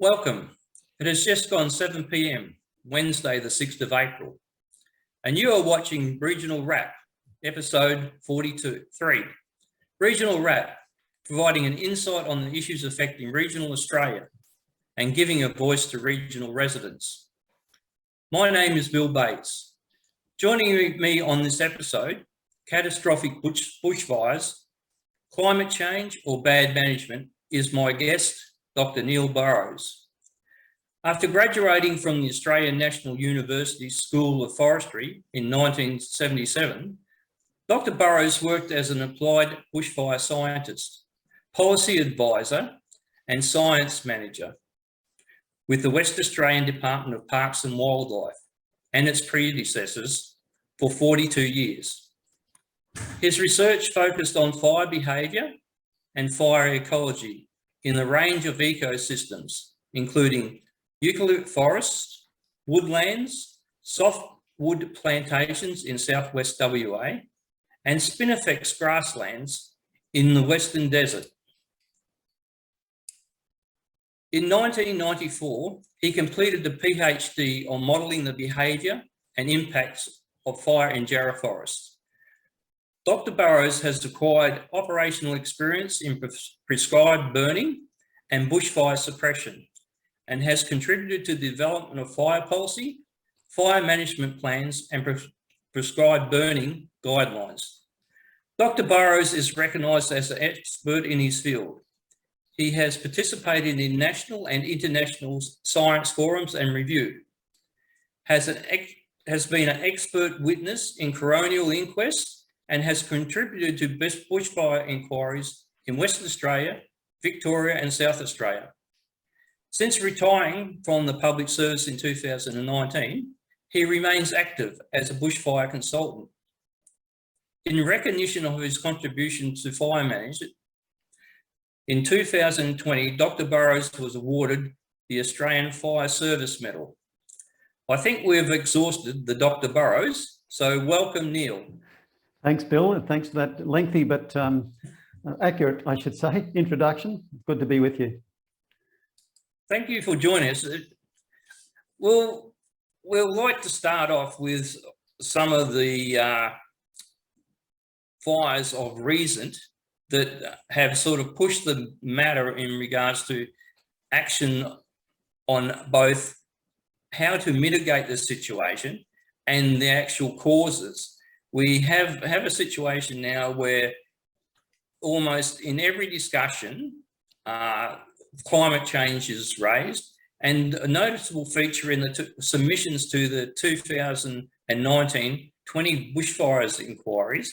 Welcome. It has just gone 7 p.m, Wednesday, the 6th of April, and you are watching Regional Wrap, episode 43. Regional Wrap, providing an insight on the issues affecting regional Australia and giving a voice to regional residents. My name is Bill Bates. Joining me on this episode, catastrophic bushfires, climate change or bad management, is my guest, Dr. Neil Burrows. After graduating from the Australian National University School of Forestry in 1977, Dr. Burrows worked as an applied bushfire scientist, policy advisor and science manager with the West Australian Department of Parks and Wildlife and its predecessors for 42 years. His research focused on fire behaviour and fire ecology in a range of ecosystems, including eucalypt forests, woodlands, softwood plantations in southwest WA, and spinifex grasslands in the Western Desert. In 1994, he completed a PhD on modelling the behaviour and impacts of fire in Jarrah Forest. Dr. Burrows has acquired operational experience in prescribed burning and bushfire suppression and has contributed to the development of fire policy, fire management plans and prescribed burning guidelines. Dr. Burrows is recognised as an expert in his field. He has participated in national and international science forums and review, has been an expert witness in coronial inquests, and has contributed to bushfire inquiries in Western Australia, Victoria and South Australia. Since retiring from the public service in 2019, he remains active as a bushfire consultant. In recognition of his contribution to fire management, in 2020, Dr. Burrows was awarded the Australian Fire Service Medal. I think we've exhausted the Dr. Burrows, so welcome, Neil. Thanks, Bill, and thanks for that lengthy but accurate, I should say, introduction. Good to be with you. Thank you for joining us. We'll like to start off with some of the fires of recent that have sort of pushed the matter in regards to action on both how to mitigate the situation and the actual causes. We have a situation now where almost in every discussion, climate change is raised, and a noticeable feature in the submissions to the 2019 20 bushfires inquiries,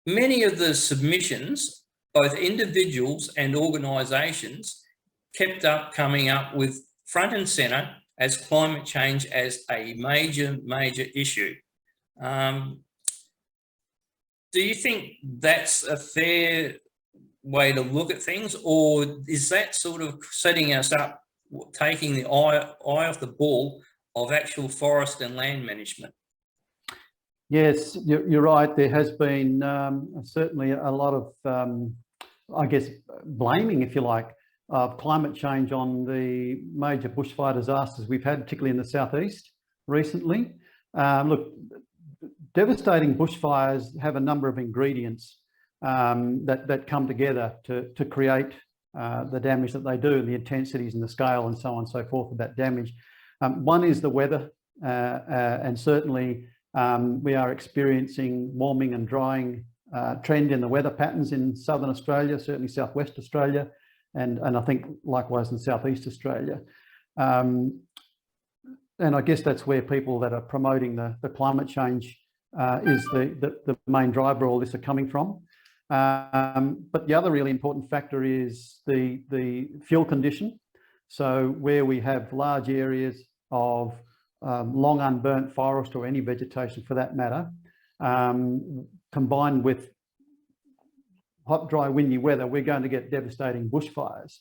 many of the submissions, both individuals and organisations, kept coming up with front and centre as climate change as a major issue. Do you think that's a fair way to look at things, or is that sort of setting us up, taking the eye off the ball of actual forest and land management? Yes, you're right. There has been certainly a lot of, I guess, blaming, if you like, of climate change on the major bushfire disasters we've had, particularly in the southeast recently. Look, devastating bushfires have a number of ingredients that come together to create the damage that they do, the intensities and the scale and so on and so forth of that damage. One is the weather, and certainly we are experiencing warming and drying trend in the weather patterns in southern Australia, certainly southwest Australia, and I think likewise in southeast Australia. And I guess that's where people that are promoting the climate change is the main driver of all this are coming from. But the other really important factor is the fuel condition. So where we have large areas of long unburnt forest or any vegetation for that matter, combined with hot, dry, windy weather, we're going to get devastating bushfires.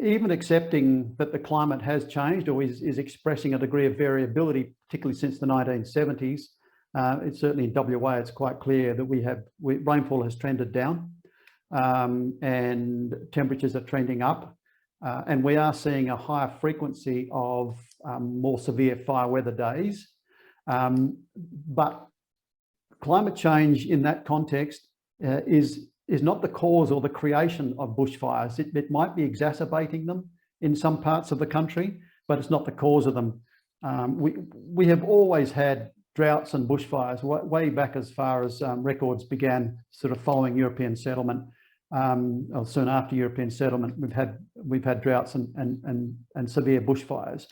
Even accepting that the climate has changed or is expressing a degree of variability, particularly since the 1970s, it's certainly in WA, it's quite clear that rainfall has trended down and temperatures are trending up. and we are seeing a higher frequency of more severe fire weather days. But climate change in that context is not the cause or the creation of bushfires. It might be exacerbating them in some parts of the country, but it's not the cause of them. We have always had droughts and bushfires way back as far as records began sort of following European settlement, or soon after European settlement. We've had droughts and severe bushfires.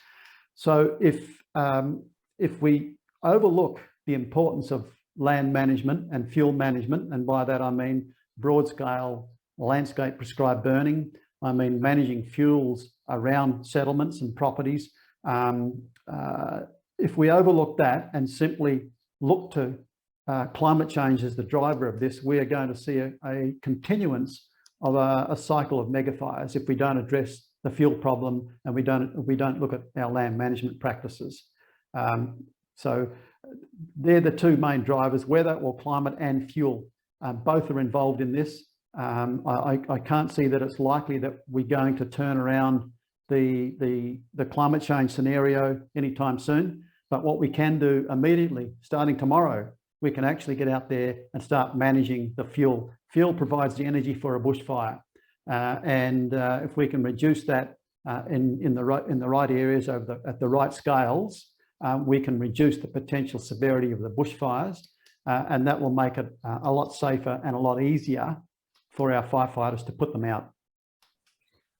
So if we overlook the importance of land management and fuel management, and by that I mean broad-scale landscape prescribed burning, I mean managing fuels around settlements and properties. If we overlook that and simply look to climate change as the driver of this, we are going to see a continuance of a cycle of megafires if we don't address the fuel problem and we don't look at our land management practices. So they're the two main drivers: weather or climate and fuel. Both are involved in this. I can't see that it's likely that we're going to turn around the climate change scenario anytime soon. But what we can do immediately, starting tomorrow, we can actually get out there and start managing the fuel. Fuel provides the energy for a bushfire, and if we can reduce that in the right areas at the right scales, we can reduce the potential severity of the bushfires, and that will make it a lot safer and a lot easier for our firefighters to put them out.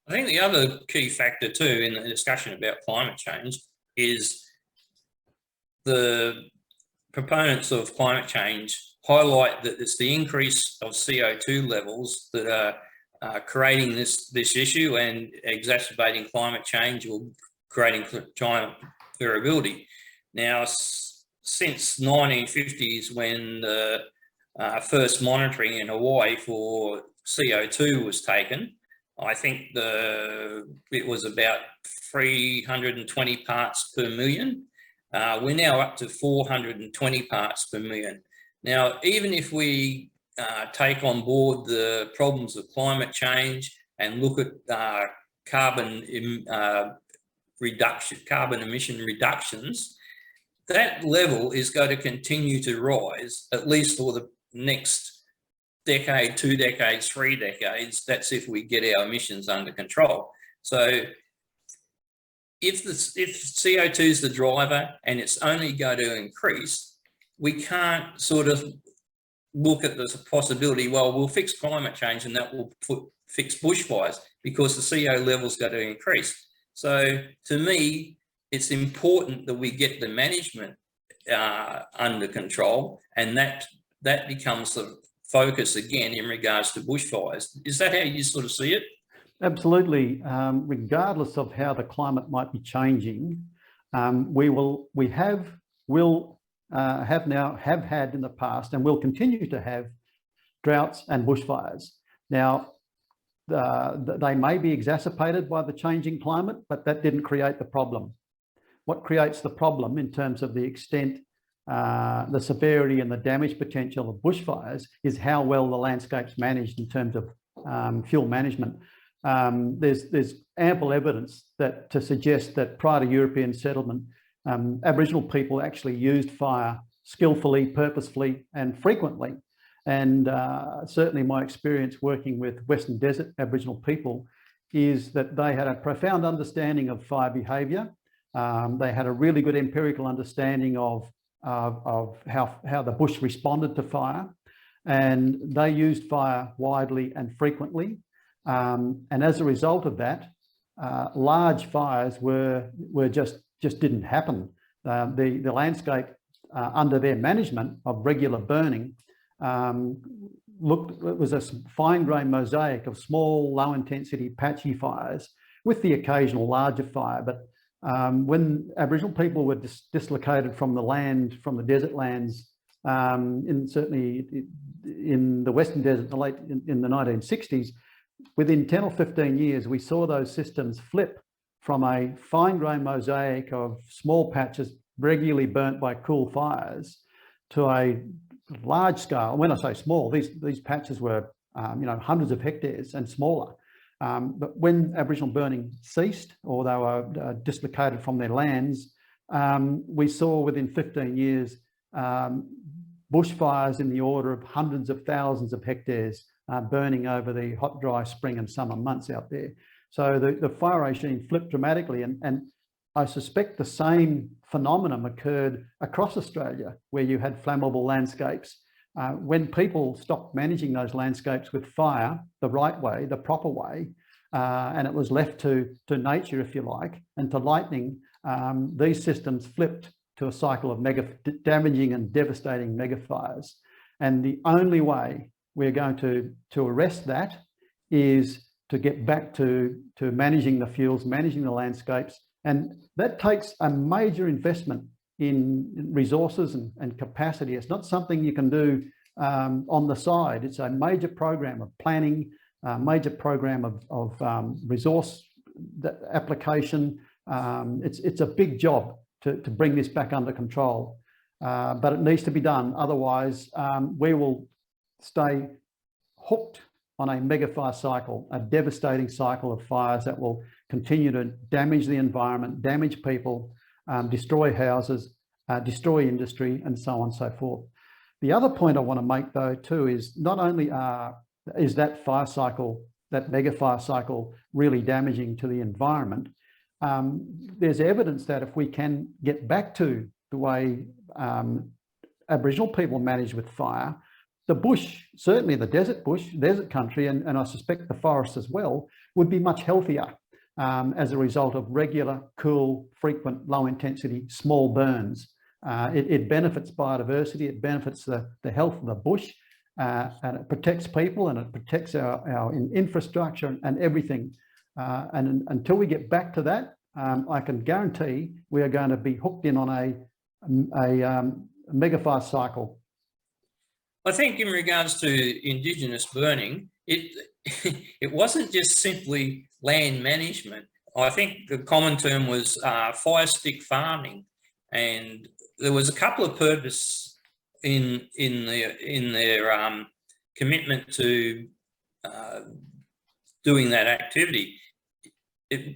I think the other key factor too in the discussion about climate change is the proponents of climate change highlight that it's the increase of CO2 levels that are creating this issue and exacerbating climate change or creating climate variability. Now, since 1950s, when the first monitoring in Hawaii for CO2 was taken, I think it was about 320 parts per million. We're now up to 420 parts per million. Now, even if we take on board the problems of climate change and look at carbon emission reductions, that level is going to continue to rise, at least for the next decade, 2 decades, 3 decades. That's if we get our emissions under control. So if CO2 is the driver and it's only going to increase, we can't sort of look at the possibility, well, we'll fix climate change and that will fix bushfires, because the CO levels going to increase. So to me, it's important that we get the management under control, and that becomes the focus again in regards to bushfires. Is that how you sort of see it? Absolutely. Regardless of how the climate might be changing, we have had in the past and will continue to have droughts and bushfires. Now, they may be exacerbated by the changing climate, but that didn't create the problem. What creates the problem in terms of the extent, the severity and the damage potential of bushfires is how well the landscape's managed in terms of fuel management. There's ample evidence to suggest that prior to European settlement, Aboriginal people actually used fire skillfully, purposefully and frequently. And certainly my experience working with Western Desert Aboriginal people is that they had a profound understanding of fire behaviour. They had a really good empirical understanding of how the bush responded to fire, and they used fire widely and frequently. And as a result of that, large fires just didn't happen. The landscape under their management of regular burning it was a fine-grained mosaic of small, low-intensity, patchy fires with the occasional larger fire. But when Aboriginal people were dislocated from the land, from the desert lands, certainly in the Western Desert in the 1960s, within 10 or 15 years, we saw those systems flip from a fine-grained mosaic of small patches regularly burnt by cool fires to a large scale. When I say small, these patches were hundreds of hectares and smaller. But when Aboriginal burning ceased, or they were dislocated from their lands, we saw within 15 years bushfires in the order of hundreds of thousands of hectares burning over the hot, dry spring and summer months out there. So the fire regime flipped dramatically, and I suspect the same phenomenon occurred across Australia, where you had flammable landscapes. When people stopped managing those landscapes with fire the right way, the proper way, and it was left to nature, if you like, and to lightning, these systems flipped to a cycle of damaging and devastating megafires. And the only way we're going to arrest that is to get back to managing the fuels, managing the landscapes. And that takes a major investment in resources and capacity. It's not something you can do on the side. It's a major program of planning, a major program of resource application. It's a big job to bring this back under control, but it needs to be done. Otherwise, we will stay hooked on a megafire cycle, a devastating cycle of fires that will continue to damage the environment, damage people, destroy houses, destroy industry, and so on and so forth. The other point I want to make, though, too, is not only is that fire cycle, that megafire cycle, really damaging to the environment, there's evidence that if we can get back to the way Aboriginal people manage with fire, the bush, certainly the desert country, and I suspect the forests as well, would be much healthier as a result of regular, cool, frequent, low-intensity, small burns. It benefits biodiversity, it benefits the health of the bush, and it protects people, and it protects our infrastructure and everything. And until we get back to that, I can guarantee we are going to be hooked in on a megafire cycle. I think in regards to Indigenous burning, it wasn't just simply land management. I think the common term was fire stick farming, and there was a couple of purposes in their commitment to doing that activity.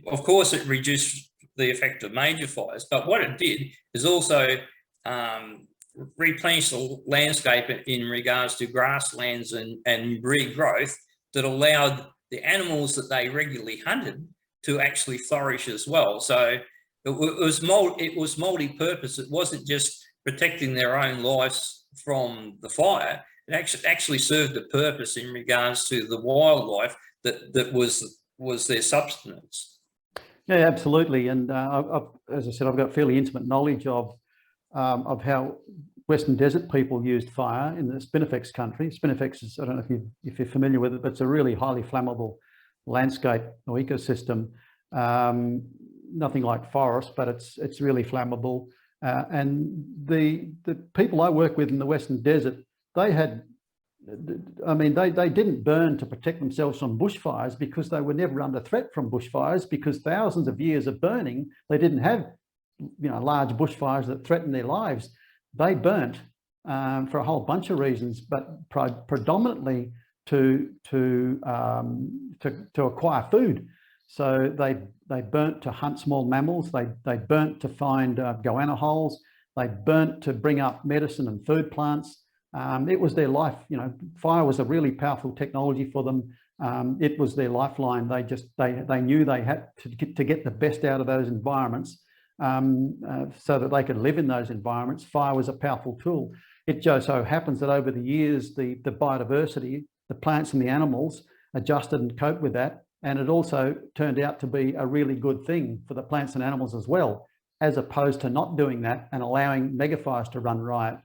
Of course, it reduced the effect of major fires, but what it did is also replenish the landscape in regards to grasslands and regrowth that allowed the animals that they regularly hunted to actually flourish as well. So it was multi-purpose. It wasn't just protecting their own lives from the fire. It actually served a purpose in regards to the wildlife that was their subsistence. Yeah, absolutely. And as I said, I've got fairly intimate knowledge of how Western Desert people used fire in the Spinifex country. Spinifex is, I don't know if you're familiar with it, but it's a really highly flammable landscape or ecosystem. Nothing like forest, but it's really flammable. And the people I work with in the Western Desert, they didn't burn to protect themselves from bushfires because they were never under threat from bushfires, because thousands of years of burning, they didn't have large bushfires that threatened their lives. They burnt for a whole bunch of reasons, but predominantly to acquire food. So they burnt to hunt small mammals. They burnt to find goanna holes. They burnt to bring up medicine and food plants. It was their life. Fire was a really powerful technology for them. It was their lifeline. They knew they had to get the best out of those environments. So that they could live in those environments. Fire was a powerful tool. It just so happens that over the years, the biodiversity, the plants and the animals adjusted and coped with that. And it also turned out to be a really good thing for the plants and animals as well, as opposed to not doing that and allowing megafires to run riot.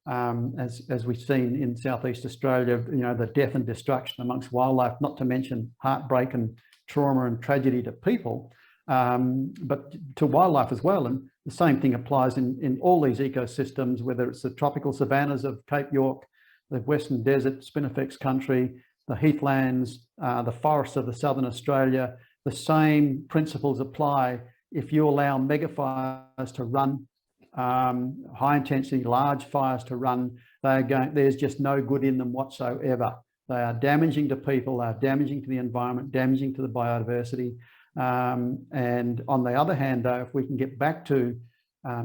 As we've seen in Southeast Australia, the death and destruction amongst wildlife, not to mention heartbreak and trauma and tragedy to people, but to wildlife as well. And the same thing applies in all these ecosystems, whether it's the tropical savannas of Cape York, the Western Desert, Spinifex country, the heathlands, the forests of the Southern Australia. The same principles apply. If you allow megafires to run, high intensity, large fires to run, there's just no good in them whatsoever. They are damaging to people, they are damaging to the environment, damaging to the biodiversity. And on the other hand, though, if we can get back to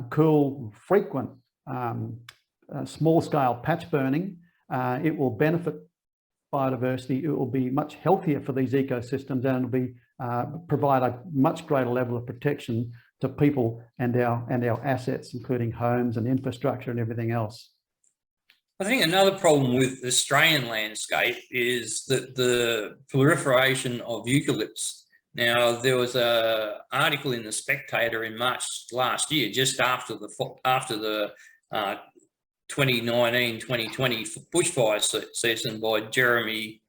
cool, frequent, small-scale patch burning, it will benefit biodiversity. It will be much healthier for these ecosystems, and it'll be provide a much greater level of protection to people and our assets, including homes and infrastructure and everything else. I think another problem with the Australian landscape is that the proliferation of eucalypts. Now, there was an article in The Spectator in March last year, just after the 2019-2020 bushfire season by Jeremy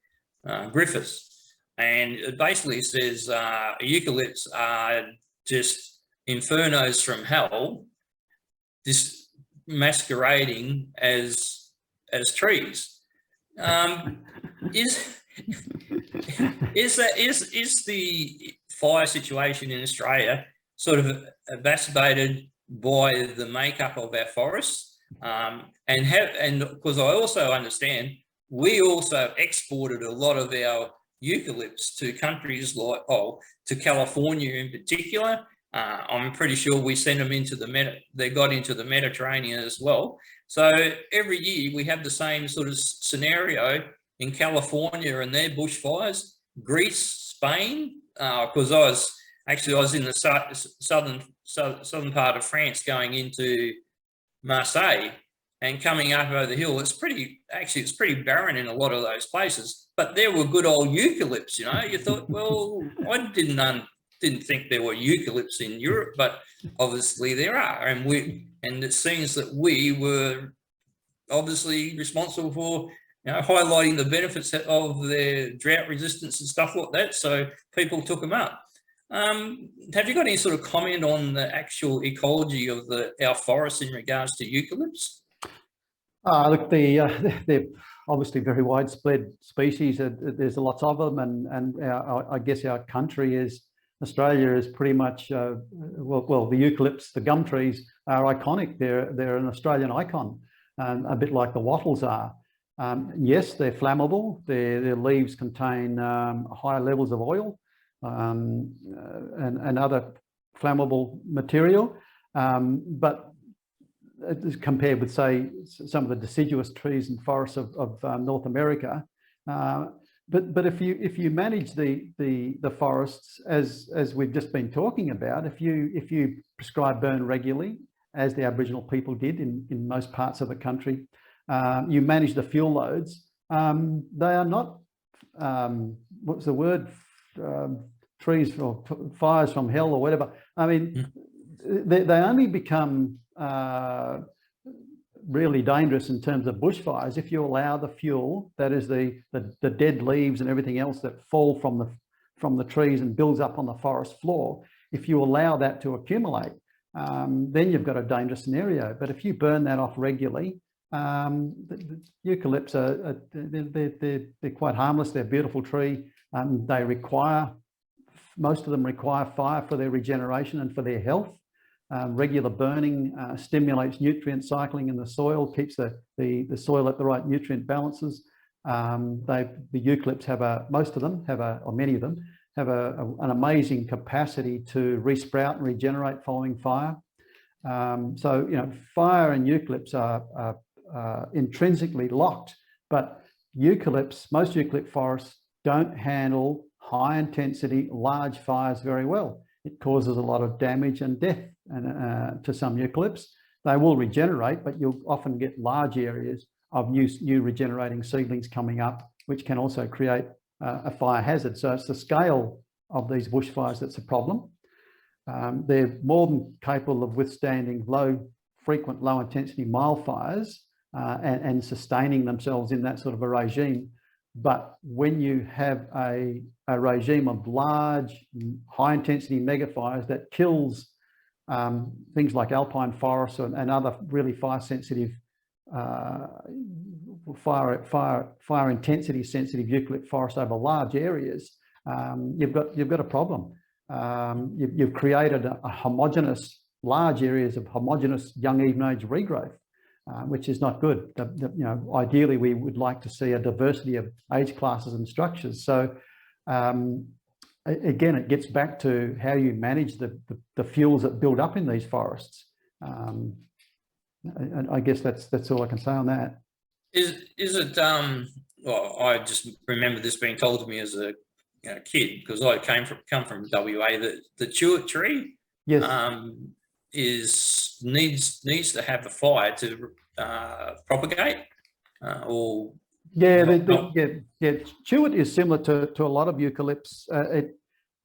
Griffiths. And it basically says eucalypts are just infernos from hell, just masquerading as trees. Is the fire situation in Australia sort of exacerbated by the makeup of our forests? And because I also understand we also exported a lot of our eucalypts to countries like, to California in particular. I'm pretty sure we sent them into they got into the Mediterranean as well. So every year we have the same sort of scenario in California and their bushfires, Greece, Spain, because I was in the southern part of France going into Marseille and coming up over the hill. It's pretty barren in a lot of those places, but there were good old eucalypts, you know. You thought, well, I didn't think there were eucalypts in Europe, but obviously there are, and it seems that we were obviously responsible for, you know, highlighting the benefits of their drought resistance and stuff like that. So people took them up. Have you got any sort of comment on the actual ecology of our forests in regards to eucalypts? Look, they're obviously very widespread species. There's lots of them, and I guess our country Australia is pretty much, well, the eucalypts, the gum trees are iconic. They're an Australian icon, a bit like the wattles are. Yes, they're flammable. Their leaves contain high levels of oil and other flammable material, but compared with, say, some of the deciduous trees and forests of North America. But if you manage the forests as we've just been talking about, if you prescribe burn regularly, as the Aboriginal people did in most parts of the country, you manage the fuel loads. They are not what's the word? Trees or fires from hell or whatever. I mean, they only become really dangerous in terms of bushfires if you allow the fuel, that is the dead leaves and everything else that fall from the trees and builds up on the forest floor. If you allow that to accumulate, then you've got a dangerous scenario. But if you burn that off regularly, the eucalypts they're quite harmless. They're a beautiful tree. Most of them require fire for their regeneration and for their health. Regular burning stimulates nutrient cycling in the soil, keeps the soil at the right nutrient balances. The eucalypts most of them or many of them have an amazing capacity to resprout and regenerate following fire. So, you know, fire and eucalypts are intrinsically locked, but most eucalypt forests don't handle high intensity, large fires very well. It causes a lot of damage and death to some eucalypts. They will regenerate, but you'll often get large areas of new regenerating seedlings coming up, which can also create a fire hazard. So it's the scale of these bushfires that's a problem. They're more than capable of withstanding frequent low intensity mild fires and sustaining themselves in that sort of a regime. But when you have a regime of large, high intensity mega fires that kills things like alpine forests and other really fire sensitive, fire intensity sensitive eucalypt forests over large areas, you've got a problem. You've created a homogeneous, large areas of homogeneous young even age regrowth. which is not good. You know, ideally, we would like to see a diversity of age classes and structures. So again, it gets back to how you manage the fuels that build up in these forests. And I guess that's all I can say on that. Is it? Well, I just remember this being told to me as a kid, because I come from WA. The chewit tree, yes, needs to have a fire to propagate, or yeah, chewit is similar to a lot of eucalypts.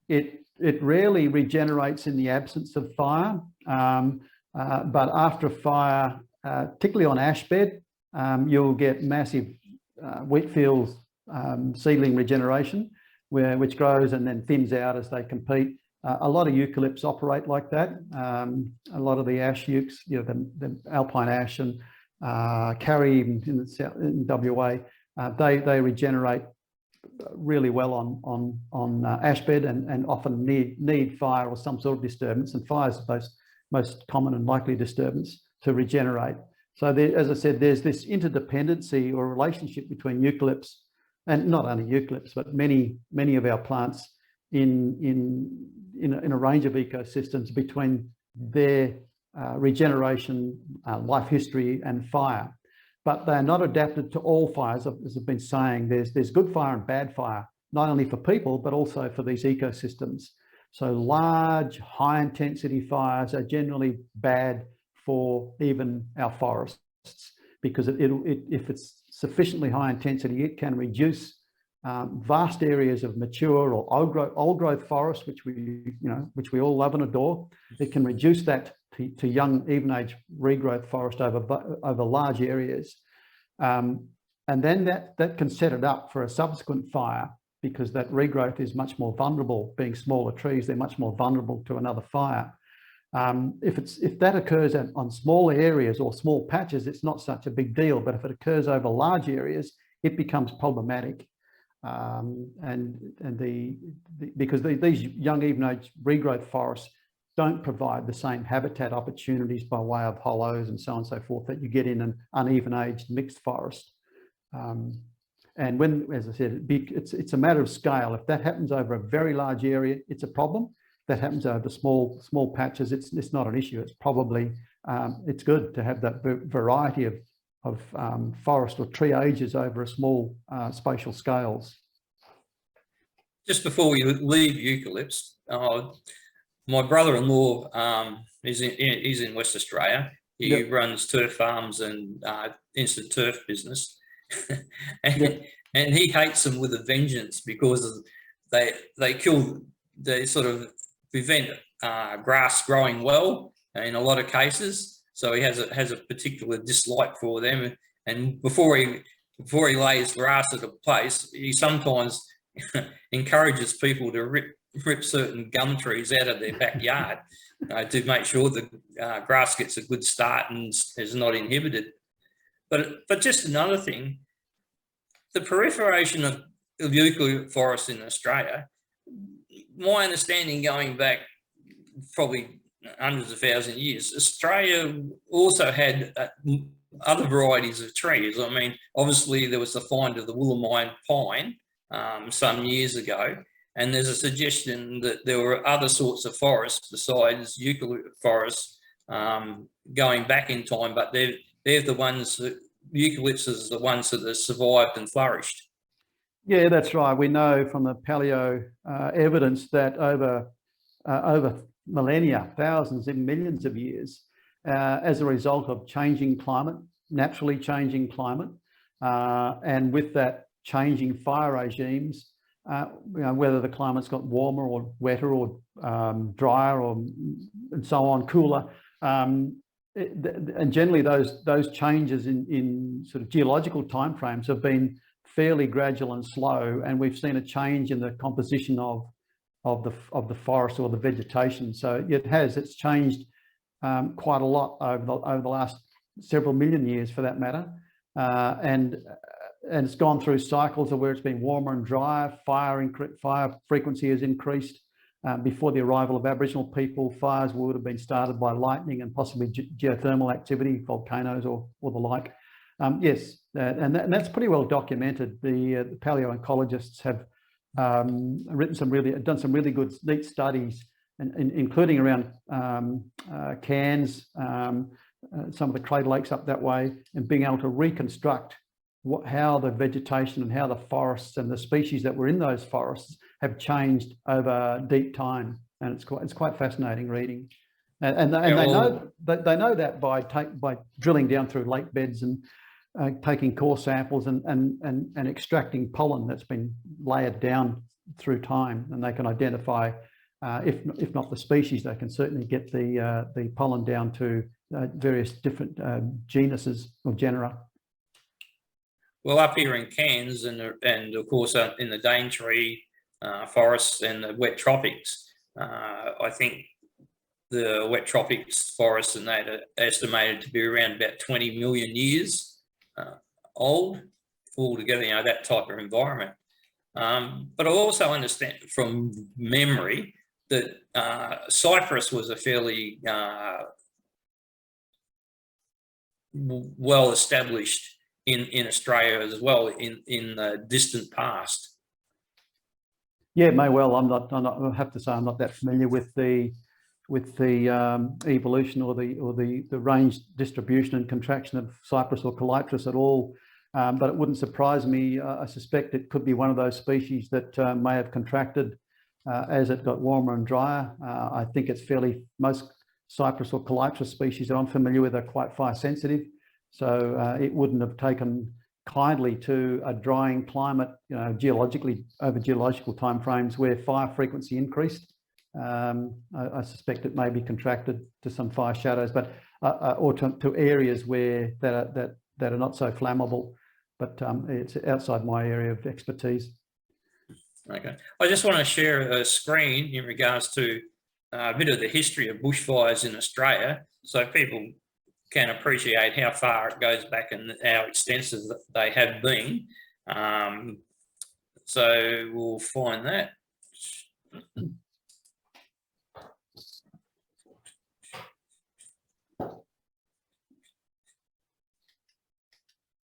It rarely regenerates in the absence of fire, but after a fire, particularly on ash bed, you'll get massive wheat fields seedling regeneration, which grows and then thins out as they compete. A lot of eucalypts operate like that. A lot of the ash eucs, you know, the alpine ash and carry in WA, they regenerate really well on ash bed and often need fire or some sort of disturbance, and fire is the most common and likely disturbance to regenerate. So there, as I said, there's this interdependency or relationship between eucalypts, and not only eucalypts, but many of our plants in a range of ecosystems, between their regeneration, life history, and fire. But they're not adapted to all fires. As I've been saying, there's good fire and bad fire, not only for people, but also for these ecosystems. So large, high intensity fires are generally bad for even our forests, because if it's sufficiently high intensity, it can reduce vast areas of mature or old growth forest, which we all love and adore. It can reduce that to young, even age regrowth forest over large areas, and then that can set it up for a subsequent fire, because that regrowth is much more vulnerable. Being smaller trees, they're much more vulnerable to another fire. If that occurs on small areas or small patches, it's not such a big deal. But if it occurs over large areas, it becomes problematic. Because these young, even age regrowth forests don't provide the same habitat opportunities by way of hollows and so on and so forth that you get in an uneven aged mixed forest. And when, as I said, it's a matter of scale. If that happens over a very large area, it's a problem. If that happens over small patches, it's not an issue. It's probably it's good to have that variety of forest or tree ages over a small spatial scales. Just before we leave eucalypts, my brother-in-law is in West Australia. He Yep. runs turf farms and instant turf business. Yep. And he hates them with a vengeance, because they sort of prevent grass growing well in a lot of cases. So he has a particular dislike for them. And before he lays grass at a place, he sometimes encourages people to rip certain gum trees out of their backyard to make sure the grass gets a good start and is not inhibited. But just another thing, the proliferation of eucalypt forests in Australia, my understanding going back probably hundreds of thousand years, Australia also had other varieties of trees. I mean, obviously there was the find of the Willamine pine some years ago, and there's a suggestion that there were other sorts of forests besides eucalypt forests going back in time, but they're the ones that eucalypts is the ones that have survived and flourished. Yeah, that's right. We know from the paleo evidence that over millennia, thousands and millions of years, as a result of changing climate, naturally changing climate, and with that changing fire regimes, whether the climate's got warmer or wetter or drier and so on, cooler, and generally those changes in sort of geological timeframes have been fairly gradual and slow, and we've seen a change in the composition of the forest or the vegetation. So it's changed quite a lot over the last several million years, for that matter, and it's gone through cycles of where it's been warmer and drier. Fire frequency has increased, before the arrival of Aboriginal people, fires would have been started by lightning and possibly geothermal activity, volcanoes or the like. Yes, and that's pretty well documented. The paleoecologists have done some really good, neat studies, including around Cairns, some of the crater lakes up that way, and being able to reconstruct how the vegetation and how the forests and the species that were in those forests have changed over deep time, and it's quite fascinating reading. And they know that by drilling down through lake beds and taking core samples and extracting pollen that's been layered down through time, and they can identify, if not the species, they can certainly get the pollen down to various different genuses or genera. Well, up here in Cairns and of course in the Daintree forests and the wet tropics, I think the wet tropics forests and that are estimated to be around about 20 million years old altogether, that type of environment. But I also understand from memory that cypress was a fairly well established in Australia as well in the distant past. Yeah, it may well. I have to say I'm not that familiar with the evolution or the range distribution and contraction of cypress or calitris at all. But it wouldn't surprise me. I suspect it could be one of those species that may have contracted as it got warmer and drier. I think it's most cypress or calitris species that I'm familiar with are quite fire sensitive. So it wouldn't have taken kindly to a drying climate, geologically over geological timeframes where fire frequency increased. I suspect it may be contracted to some fire shadows, but or to areas where that are not so flammable. But it's outside my area of expertise. Okay, I just want to share a screen in regards to a bit of the history of bushfires in Australia, so people can appreciate how far it goes back and how extensive they have been. So we'll find that.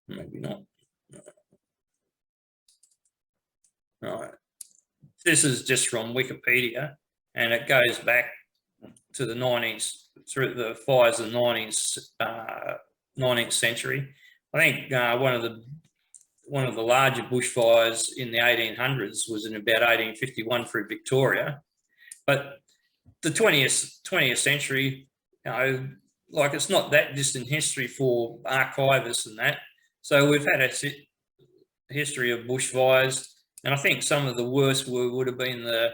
Maybe not. Right. This is just from Wikipedia, and it goes back to the 90s, through the fires of the 19th century. I think one of the larger bushfires in the 1800s was in about 1851 through Victoria. But the 20th century, like it's not that distant history for archivists and that. So we've had a history of bushfires, and I think some of the worst would have been the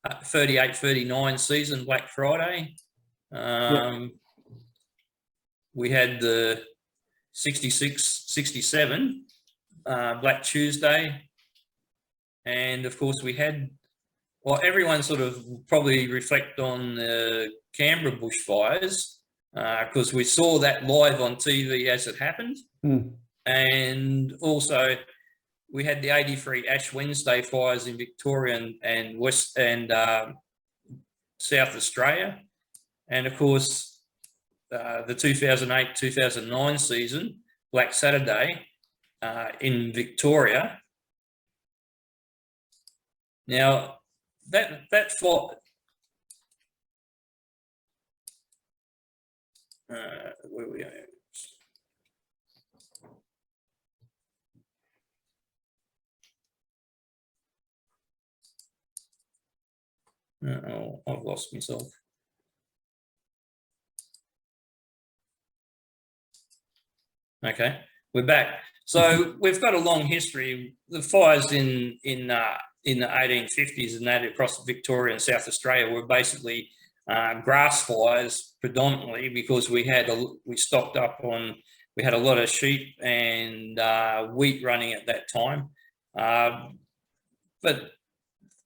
38-39 season, Black Friday. We had the 66-67 Black Tuesday, and of course we had, well, everyone sort of probably reflect on the Canberra bushfires because we saw that live on TV as it happened. And also we had the 83 Ash Wednesday fires in Victoria and West and South Australia, and of course the 2008-2009 season, Black Saturday in Victoria. Now that fire, where we are. Oh, I've lost myself. Okay, we're back. So we've got a long history. The fires in the 1850s and that across Victoria and South Australia were basically grass fires predominantly, because we had a lot of sheep and wheat running at that time. But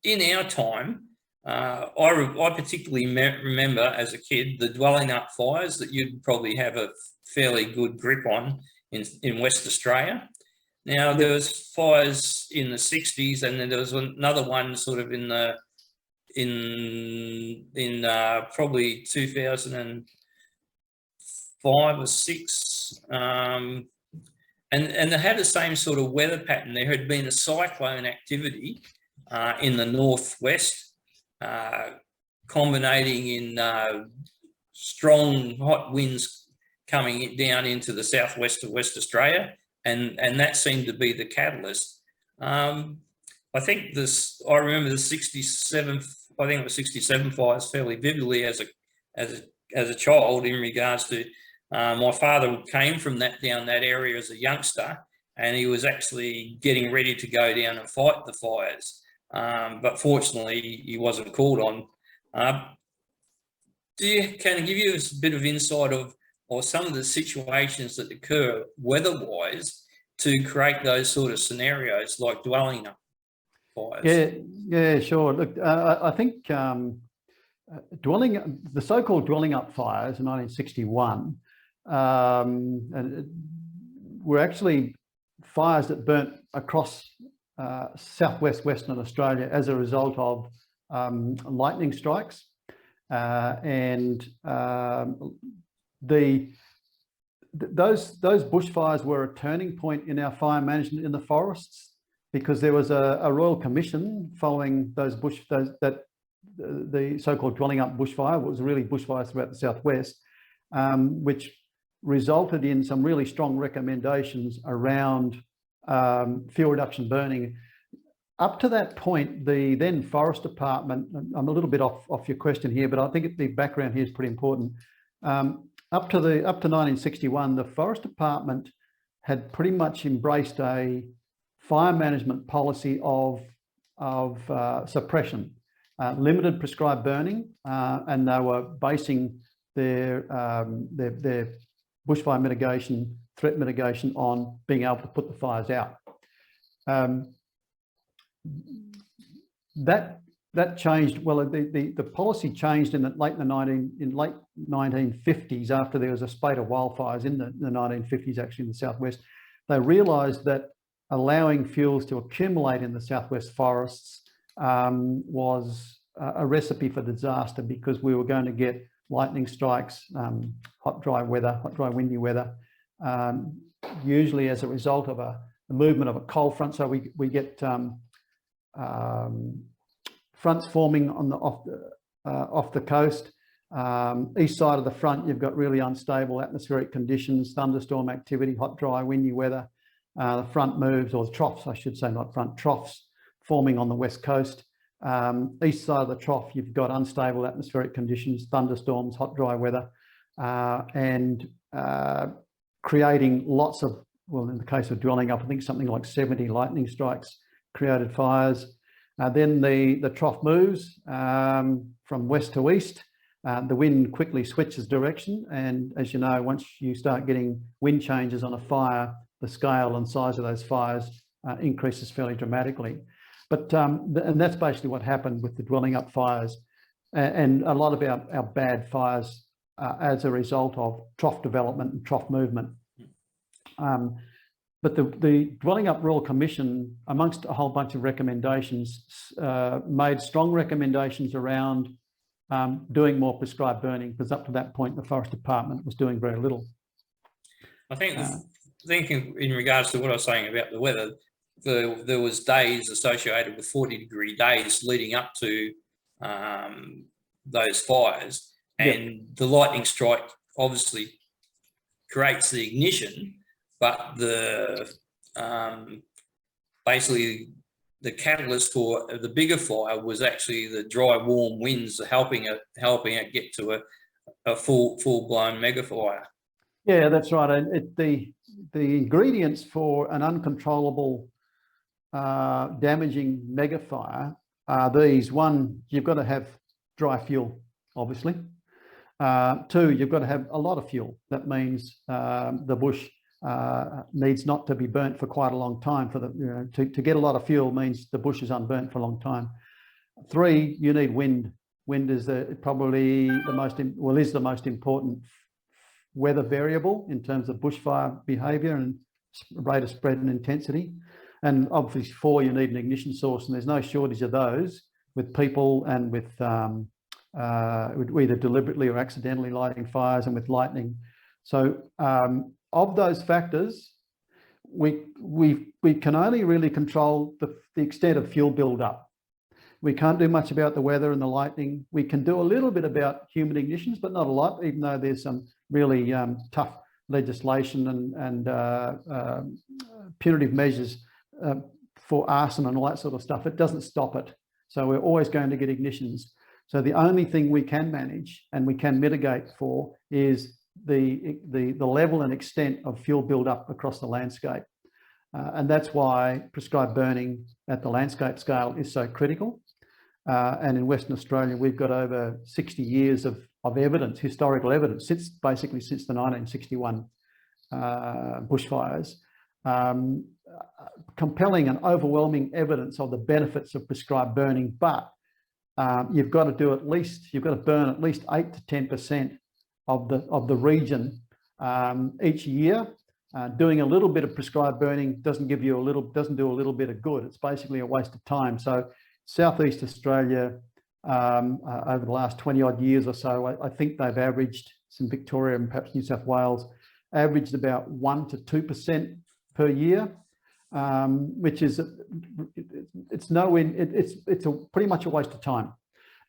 in our time, I particularly remember as a kid the dwelling up fires that you'd probably have a fairly good grip on in West Australia. Now there was fires in the 60s, and then there was another one sort of in the in probably 2005 or 6, and they had the same sort of weather pattern. There had been a cyclone activity in the northwest, culminating in strong hot winds coming down into the southwest of West Australia, and that seemed to be the catalyst. I think I remember the 67, I think it was 67 fires fairly vividly as a child, in regards to my father came from down that area as a youngster, and he was actually getting ready to go down and fight the fires. But fortunately, he wasn't called on. Can I give you a bit of insight or some of the situations that occur weather-wise to create those sort of scenarios, like dwelling up fires? Yeah, sure. Look, I think the so-called dwelling up fires in 1961 were actually fires that burnt across southwest Western Australia as a result of lightning strikes, and those bushfires were a turning point in our fire management in the forests, because there was a royal commission following the so-called dwelling up bushfire. It was really bushfires throughout the southwest, which resulted in some really strong recommendations around fuel reduction burning. Up to that point, the then Forest Department, I'm a little bit off your question here, but I think the background here is pretty important. Up to 1961, the Forest Department had pretty much embraced a fire management policy of suppression, limited prescribed burning, and they were basing their bushfire mitigation, threat mitigation, on being able to put the fires out. That changed. Well, the policy changed in the late 1950s, after there was a spate of wildfires in the 1950s, actually, in the southwest. They realised that allowing fuels to accumulate in the southwest forests was a recipe for disaster, because we were going to get lightning strikes, hot, dry, windy weather, usually as a result of the movement of a cold front. So we get fronts forming off the coast. East side of the front, you've got really unstable atmospheric conditions, thunderstorm activity, hot, dry, windy weather. The front moves, or the troughs, I should say, not front, troughs forming on the west coast. East side of the trough, you've got unstable atmospheric conditions, thunderstorms, hot, dry weather, and creating lots of, well, in the case of dwelling up, I think something like 70 lightning strikes created fires. Then the trough moves from west to east. The wind quickly switches direction, and as you know, once you start getting wind changes on a fire, the scale and size of those fires increases fairly dramatically. But and that's basically what happened with the dwelling up fires, and a lot of our bad fires as a result of trough development and trough movement. But the Dwelling Up Royal Commission, amongst a whole bunch of recommendations, made strong recommendations around doing more prescribed burning, because up to that point, the Forest Department was doing very little. I think in regards to what I was saying about the weather, there was days associated with 40-degree days leading up to those fires, and the lightning strike obviously creates the ignition, but basically the catalyst for the bigger fire was actually the dry, warm winds helping it get to a full-blown mega fire. Yeah, that's right. And the ingredients for an uncontrollable damaging mega fire are these. One, you've got to have dry fuel, obviously. Two, you've got to have a lot of fuel. That means the bush needs not to be burnt for quite a long time. To get a lot of fuel means the bush is unburnt for a long time. Three, you need wind. Wind is probably the most important weather variable in terms of bushfire behaviour and rate of spread and intensity. And obviously, four, you need an ignition source, and there's no shortage of those with people and with either deliberately or accidentally lighting fires and with lightning. So of those factors, we can only really control the extent of fuel buildup. We can't do much about the weather and the lightning. We can do a little bit about human ignitions, but not a lot, even though there's some really tough legislation and punitive measures for arson and all that sort of stuff. It doesn't stop it. So we're always going to get ignitions. So the only thing we can manage and we can mitigate for is the level and extent of fuel buildup across the landscape. And that's why prescribed burning at the landscape scale is so critical. And in Western Australia, we've got over 60 years of evidence, historical evidence, basically since the 1961 bushfires, compelling and overwhelming evidence of the benefits of prescribed burning. But you've got to burn at least 8 to 10% of the region each year. Doing a little bit of prescribed burning doesn't do a little bit of good. It's basically a waste of time. So Southeast Australia, over the last 20 odd years or so, I think they've averaged, some Victoria and perhaps New South Wales, averaged about 1 to 2% per year, which is it's pretty much a waste of time.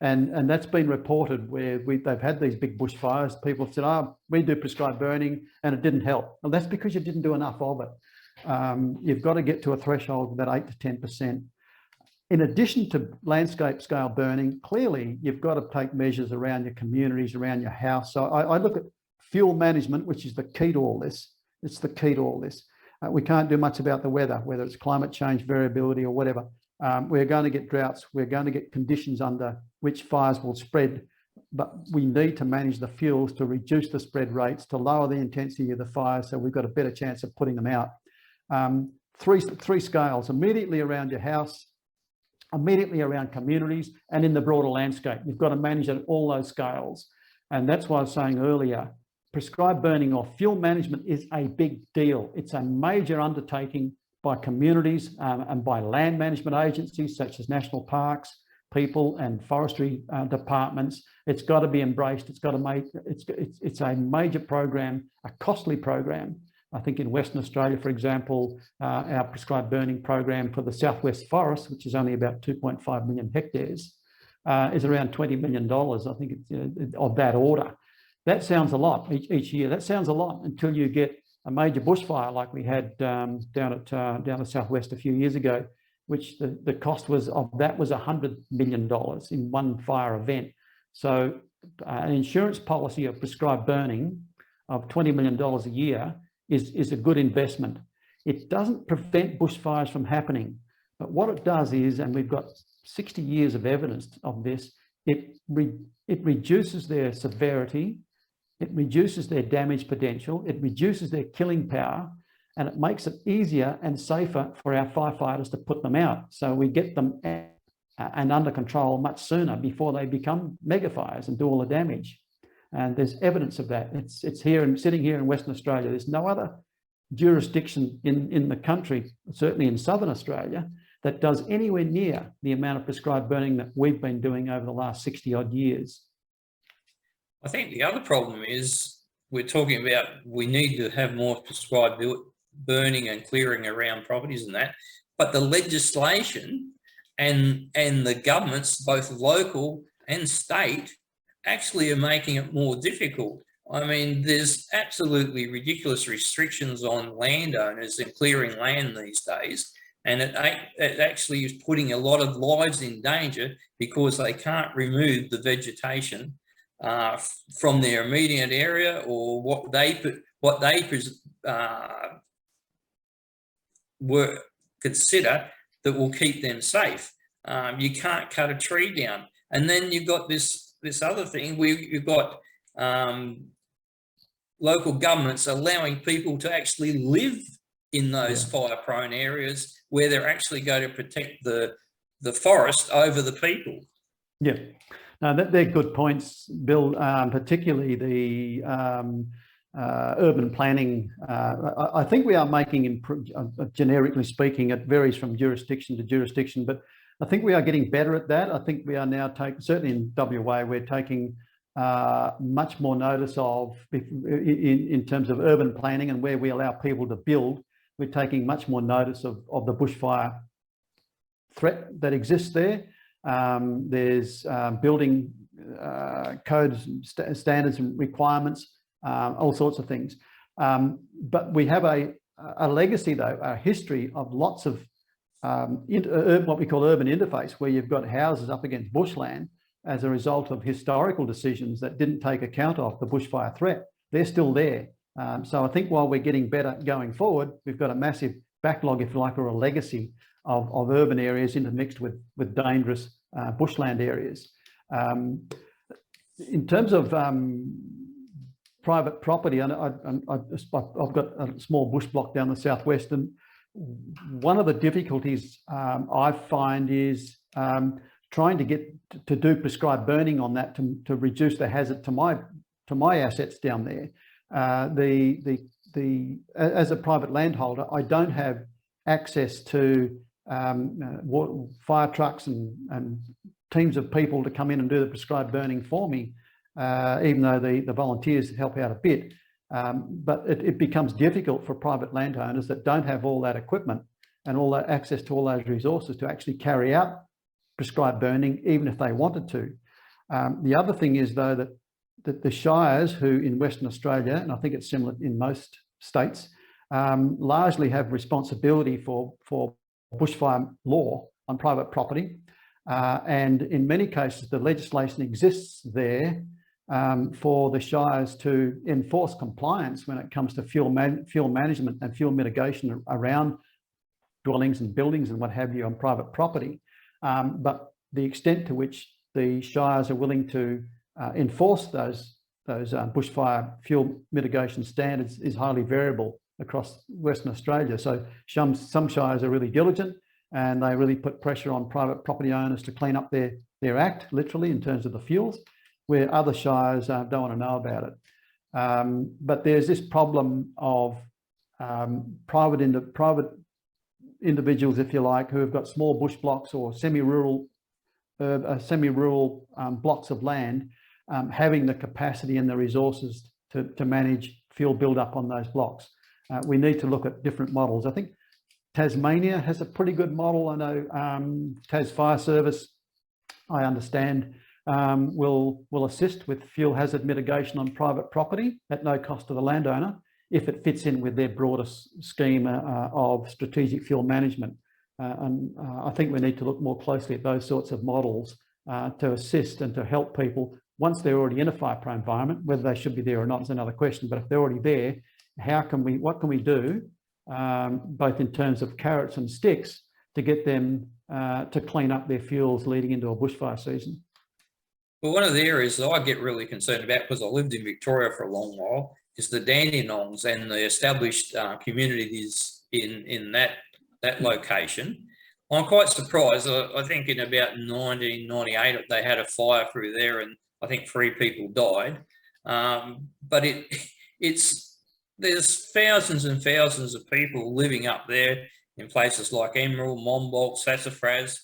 And that's been reported where they've had these big bushfires. People have said, oh, we do prescribed burning and it didn't help. Well, that's because you didn't do enough of it. You've got to get to a threshold of about 8 to 10%. In addition to landscape scale burning, clearly you've got to take measures around your communities, around your house. So I look at fuel management, which is the key to all this. It's the key to all this. We can't do much about the weather, whether it's climate change, variability or whatever. We're going to get droughts. We're going to get conditions under which fires will spread, but we need to manage the fuels to reduce the spread rates, to lower the intensity of the fire, so we've got a better chance of putting them out. Three scales: immediately around your house, immediately around communities, and in the broader landscape. You've got to manage at all those scales. And that's why I was saying earlier, prescribed burning or fuel management is a big deal. It's a major undertaking by communities and by land management agencies such as national parks, people and forestry departments. It's got to be embraced. It's got to make, it's a major program, a costly program. I think in Western Australia, for example, our prescribed burning program for the Southwest Forest, which is only about 2.5 million hectares, is around $20 million. I think it's of that order. That sounds a lot each year. That sounds a lot until you get a major bushfire like we had down the southwest a few years ago, which the cost was $100 million in one fire event. So an insurance policy of prescribed burning of $20 million a year is a good investment. It doesn't prevent bushfires from happening, but what it does is, and we've got 60 years of evidence of this, it reduces their severity, it reduces their damage potential, it reduces their killing power, and it makes it easier and safer for our firefighters to put them out. So we get them and under control much sooner before they become mega fires and do all the damage. And there's evidence of that. It's here and sitting here in Western Australia. There's no other jurisdiction in the country, certainly in Southern Australia, that does anywhere near the amount of prescribed burning that we've been doing over the last 60 odd years. I think the other problem is we're talking about we need to have more prescribed burning and clearing around properties and that, but the legislation and the governments, both local and state, actually are making it more difficult. I mean, there's absolutely ridiculous restrictions on landowners and clearing land these days, and it actually is putting a lot of lives in danger because they can't remove the vegetation from their immediate area or what they consider that will keep them safe. You can't cut a tree down, and then you've got this other thing where you've got local governments allowing people to actually live in those fire-prone areas where they're actually going to protect the forest over the people. Yeah, no, they're good points, Bill, particularly the urban planning. I think we are making, generically speaking, it varies from jurisdiction to jurisdiction, but I think we are getting better at that. I think we are now taking, certainly in WA, we're taking much more notice of, in terms of urban planning and where we allow people to build, we're taking much more notice of the bushfire threat that exists there. There's building codes, standards and requirements, all sorts of things. But we have a legacy, though, a history of lots of what we call urban interface, where you've got houses up against bushland as a result of historical decisions that didn't take account of the bushfire threat. They're still there. So I think while we're getting better going forward, we've got a massive backlog, if you like, or a legacy of urban areas intermixed with dangerous bushland areas. In terms of private property, and I've got a small bush block down the southwest, and one of the difficulties I find is trying to get to do prescribed burning on that to reduce the hazard to my assets down there. As a private landholder, I don't have access to fire trucks and teams of people to come in and do the prescribed burning for me, even though the volunteers help out a bit. But it becomes difficult for private landowners that don't have all that equipment and all that access to all those resources to actually carry out prescribed burning, even if they wanted to. The other thing is, though, that the shires, who in Western Australia, and I think it's similar in most states, largely have responsibility for bushfire law on private property. And in many cases, the legislation exists there for the shires to enforce compliance when it comes to fuel management and fuel mitigation around dwellings and buildings and what have you on private property. But the extent to which the shires are willing to enforce those bushfire fuel mitigation standards is highly variable across Western Australia. So some shires are really diligent and they really put pressure on private property owners to clean up their act, literally, in terms of the fuels, where other shires don't want to know about it. But there's this problem of private individuals, if you like, who have got small bush blocks or semi-rural blocks of land, having the capacity and the resources to manage fuel build-up on those blocks. We need to look at different models. I think Tasmania has a pretty good model. I know Tas Fire Service, I understand, will assist with fuel hazard mitigation on private property at no cost to the landowner if it fits in with their broader scheme of strategic fuel management. And I think we need to look more closely at those sorts of models to assist and to help people once they're already in a fire-prone environment. Whether they should be there or not is another question, but if they're already there, what can we do, both in terms of carrots and sticks, to get them to clean up their fuels leading into a bushfire season? Well, one of the areas that I get really concerned about, because I lived in Victoria for a long while, is the Dandenongs and the established communities in that location. I'm quite surprised. I think in about 1998 they had a fire through there, and I think 3 people died. But there's thousands and thousands of people living up there in places like Emerald, Monbulk, Sassafras,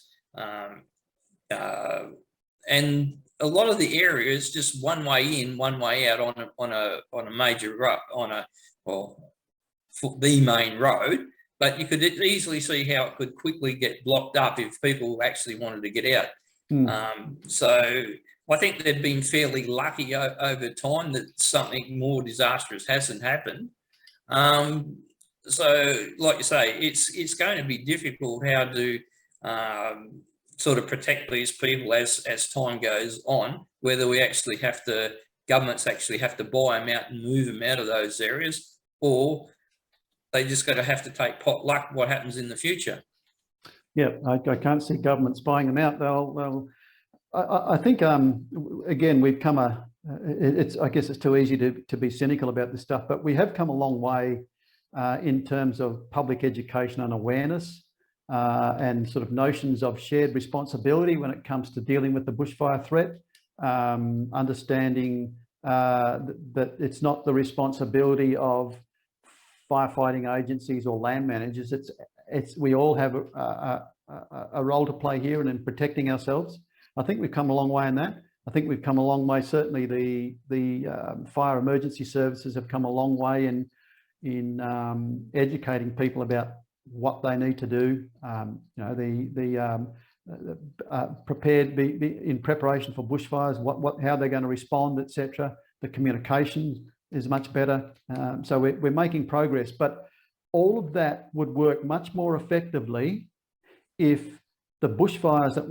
and a lot of the area is just one way in, one way out on a major road, the main road. But you could easily see how it could quickly get blocked up if people actually wanted to get out. So I think they've been fairly lucky over time that something more disastrous hasn't happened. So, like you say, it's going to be difficult how to sort of protect these people as time goes on, whether governments actually have to buy them out and move them out of those areas, or they just got to have to take pot luck what happens in the future. Yeah, I can't see governments buying them out. I think, again, we've come I guess it's too easy to be cynical about this stuff, but we have come a long way in terms of public education and awareness and sort of notions of shared responsibility when it comes to dealing with the bushfire threat, understanding that it's not the responsibility of firefighting agencies or land managers. We all have a role to play here and in protecting ourselves. I think we've come a long way in that. I think we've come a long way. Certainly, the fire emergency services have come a long way in educating people about what they need to do. Prepared in preparation for bushfires, how they're going to respond, etc. The communication is much better. So we're making progress, but all of that would work much more effectively if the bushfires that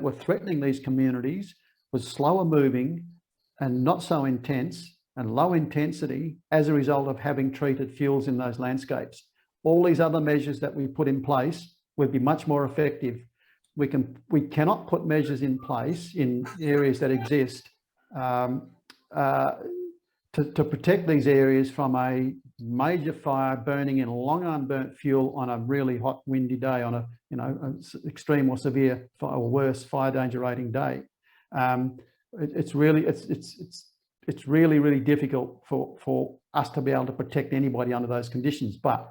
were threatening these communities was slower moving and not so intense and low intensity as a result of having treated fuels in those landscapes. All these other measures that we put in place would be much more effective. We cannot put measures in place in areas that exist to protect these areas from a major fire burning in long unburnt fuel on a really hot, windy day, on an extreme or severe or worse fire danger rating day. It's really difficult for us to be able to protect anybody under those conditions. But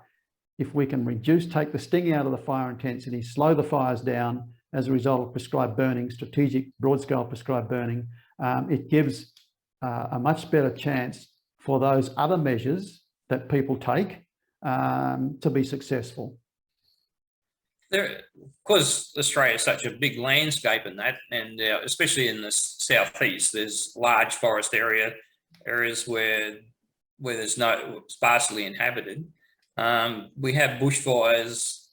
if we can take the sting out of the fire intensity, slow the fires down as a result of prescribed burning, strategic broad-scale prescribed burning, it gives a much better chance for those other measures that people take to be successful. Because Australia is such a big landscape in that, and especially in the southeast, there's large forest areas where there's no sparsely inhabited. We have bushfires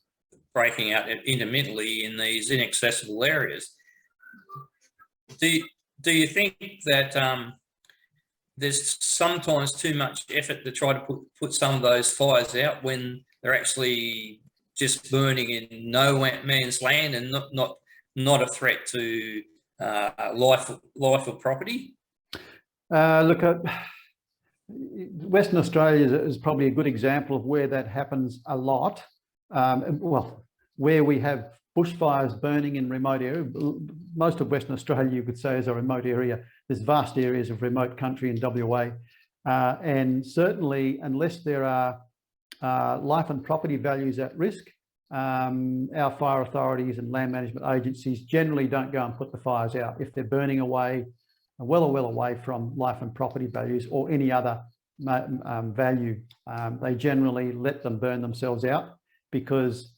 breaking out intermittently in these inaccessible areas. Do you think that there's sometimes too much effort to try to put some of those fires out when they're actually just burning in no man's land and not a threat to life or property? Look, Western Australia is probably a good example of where that happens a lot. Where we have bushfires burning in remote areas. Most of Western Australia, you could say, is a remote area. There's vast areas of remote country in WA. And certainly, unless there are life and property values at risk, our fire authorities and land management agencies generally don't go and put the fires out. If they're burning away, well away from life and property values or any other value, they generally let them burn themselves out, because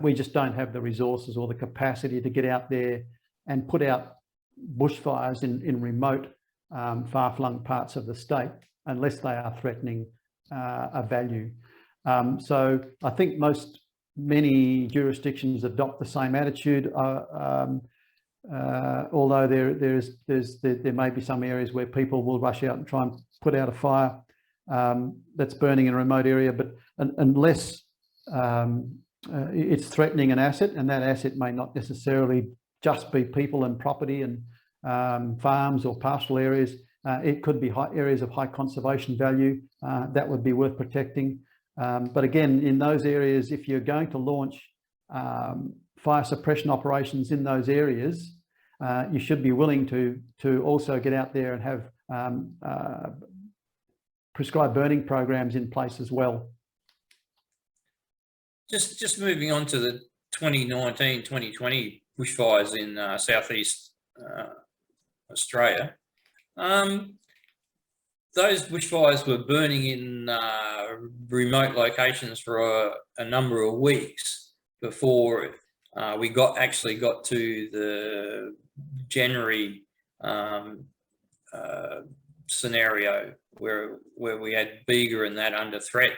we just don't have the resources or the capacity to get out there and put out bushfires in remote, far-flung parts of the state unless they are threatening a value. So I think many jurisdictions adopt the same attitude, although there may be some areas where people will rush out and try and put out a fire that's burning in a remote area, but unless it's threatening an asset, and that asset may not necessarily just be people and property and farms or pastoral areas. It could be areas of high conservation value that would be worth protecting. But again, in those areas, if you're going to launch fire suppression operations in those areas, you should be willing to also get out there and have prescribed burning programs in place as well. Just moving on to the 2019-2020 bushfires in southeast Australia. Those bushfires were burning in remote locations for a number of weeks before we actually got to the January scenario where we had Bega and that under threat.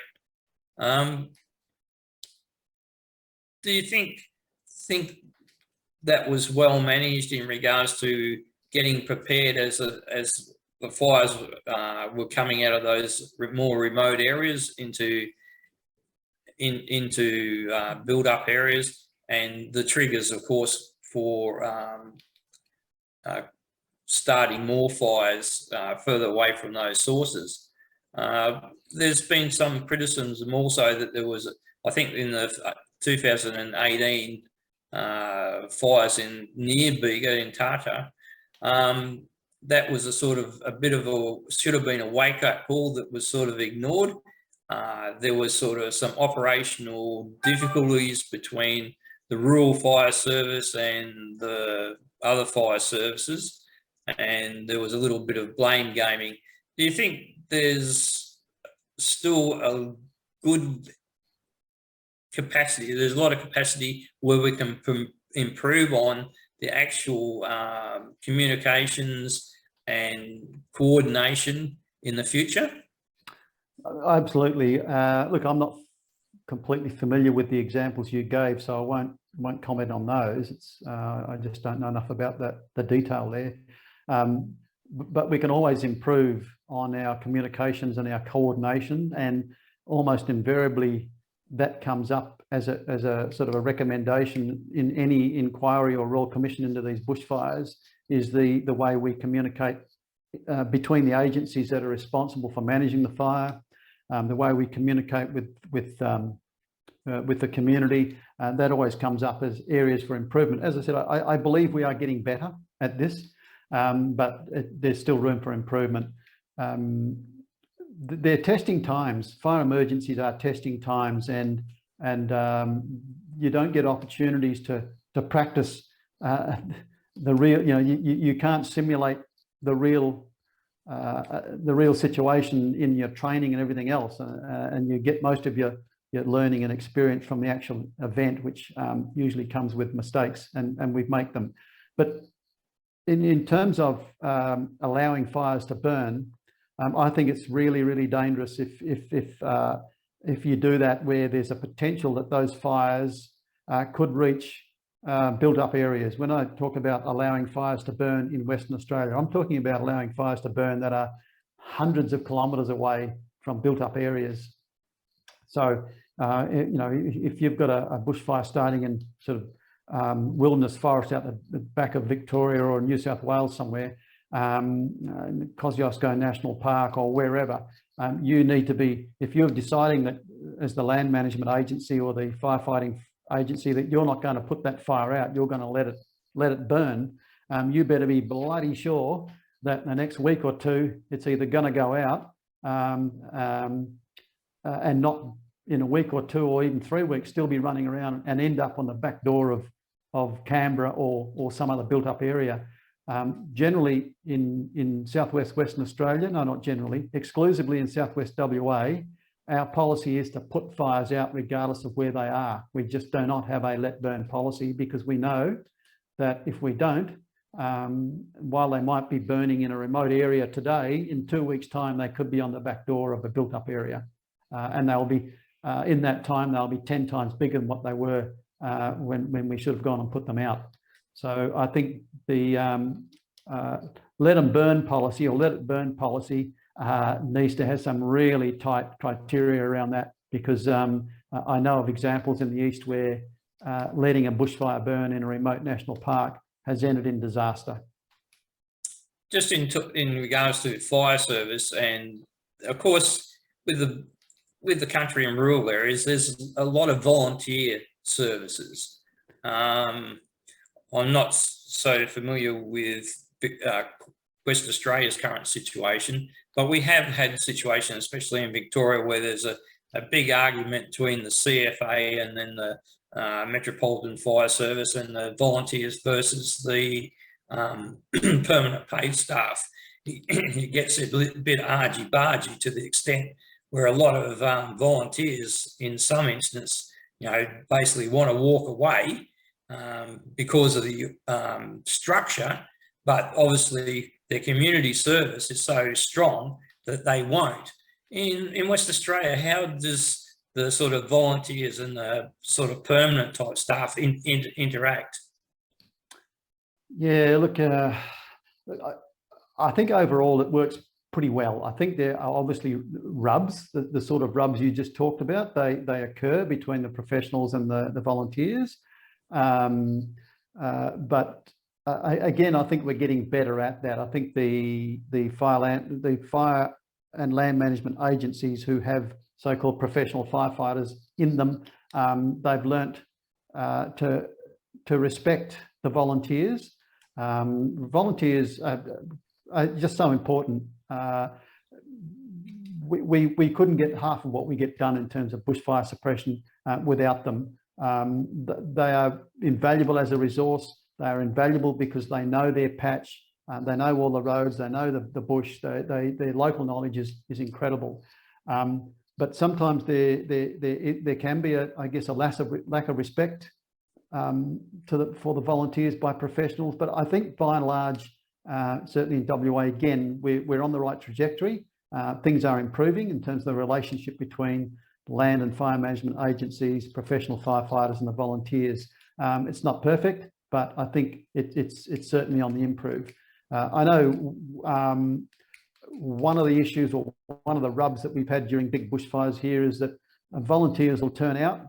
Do you think that was well managed in regards to getting prepared as the fires were coming out of those more remote areas into build-up areas, and the triggers, of course, for starting more fires further away from those sources? There's been some criticism also that there was, I think, in the 2018 fires near Bega in Tata, that was should have been a wake-up call that was sort of ignored. There was sort of some operational difficulties between the rural fire service and the other fire services, and there was a little bit of blame gaming. Do you think there's still a good capacity? There's a lot of capacity where we can improve on the actual communications and coordination in the future? Absolutely. Look, I'm not completely familiar with the examples you gave, so I won't comment on those. I just don't know enough about the detail there. But we can always improve on our communications and our coordination, and almost invariably that comes up as a sort of a recommendation in any inquiry or Royal Commission into these bushfires, is the way we communicate between the agencies that are responsible for managing the fire, the way we communicate with the community. That always comes up as areas for improvement. As I said, I believe we are getting better at this, but there's still room for improvement. They're testing times. Fire emergencies are testing times, and you don't get opportunities to practice the real. You can't simulate the real situation in your training and everything else, and you get most of your learning and experience from the actual event, which usually comes with mistakes, and we make them. But in terms of allowing fires to burn, I think it's really, really dangerous if you do that, where there's a potential that those fires could reach built-up areas. When I talk about allowing fires to burn in Western Australia, I'm talking about allowing fires to burn that are hundreds of kilometres away from built-up areas. So, if you've got a bushfire starting in sort of wilderness forest out the back of Victoria or New South Wales somewhere, Kosciuszko National Park or wherever, you need to be, if you're deciding that as the land management agency or the firefighting agency that you're not going to put that fire out, you're going to let it burn, you better be bloody sure that in the next week or two it's either going to go out and not in a week or two or even 3 weeks still be running around and end up on the back door of Canberra or some other built-up area. Generally in southwest Western Australia, no, not generally, exclusively in southwest WA, our policy is to put fires out regardless of where they are. We just do not have a let burn policy, because we know that if we don't, while they might be burning in a remote area today, in 2 weeks' time they could be on the back door of a built-up area, and they'll be in that time they'll be 10 times bigger than what they were when we should have gone and put them out. So I think the let them burn policy, or let it burn policy, needs to have some really tight criteria around that, because I know of examples in the east where letting a bushfire burn in a remote national park has ended in disaster. Just in regards to fire service, and of course with the country and rural areas, there's a lot of volunteer services. I'm not so familiar with West Australia's current situation, but we have had situations, especially in Victoria, where there's a big argument between the CFA and then the Metropolitan Fire Service and the volunteers versus the permanent paid staff. It gets a bit argy-bargy to the extent where a lot of volunteers, in some instance, basically want to walk away because of the structure, but obviously their community service is so strong that they won't. In West Australia, how does the sort of volunteers and the sort of permanent type staff interact? Yeah, look, I think overall it works pretty well. I think there are obviously rubs, the sort of rubs you just talked about. They occur between the professionals and the volunteers. But again, I think we're getting better at that. I think the fire and land management agencies who have so-called professional firefighters in them, they've learnt to respect the volunteers. Volunteers are just so important. We couldn't get half of what we get done in terms of bushfire suppression without them. They are invaluable as a resource. They are invaluable because they know their patch, they know all the roads, they know the bush. Their local knowledge is incredible. But sometimes there can be, I guess, a lack of respect for the volunteers by professionals. But I think by and large, certainly in WA, again, we're on the right trajectory. Things are improving in terms of the relationship between land and fire management agencies, professional firefighters and the volunteers. It's not perfect, but I think it's certainly on the improve. I know one of the issues or one of the rubs that we've had during big bushfires here is that volunteers will turn out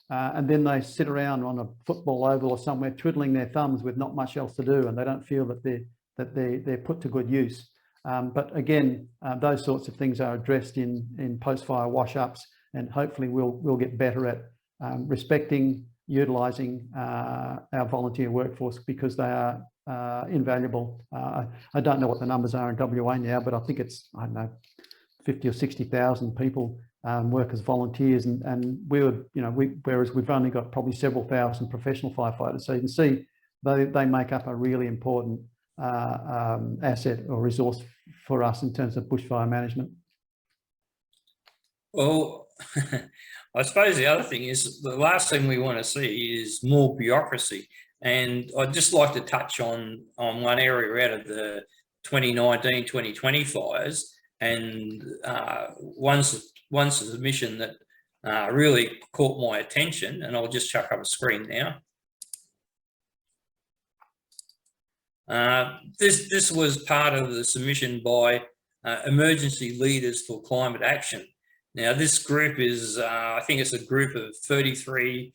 and then they sit around on a football oval or somewhere twiddling their thumbs with not much else to do, and they don't feel that they're put to good use. But again, those sorts of things are addressed in post-fire wash-ups, and hopefully we'll get better at respecting, utilising our volunteer workforce, because they are invaluable. I don't know what the numbers are in WA now, but I think it's, I don't know, 50 or 60,000 people work as volunteers, and whereas we've only got probably several thousand professional firefighters. So you can see they make up a really important asset or resource for us in terms of bushfire management. Well, I suppose the other thing is the last thing we want to see is more bureaucracy. And I'd just like to touch on one area out of the 2019-2020 fires, and one submission that really caught my attention, and I'll just chuck up a screen now. This was part of the submission by Emergency Leaders for Climate Action. Now, this group is, I think it's a group of 33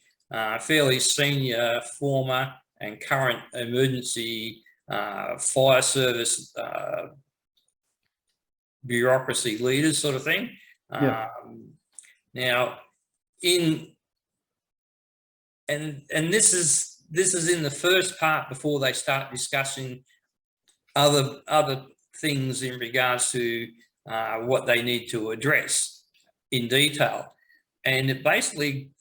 fairly senior former and current emergency fire service bureaucracy leaders, sort of thing. Yeah. Now, this is in the first part before they start discussing other things in regards to what they need to address in detail. And it basically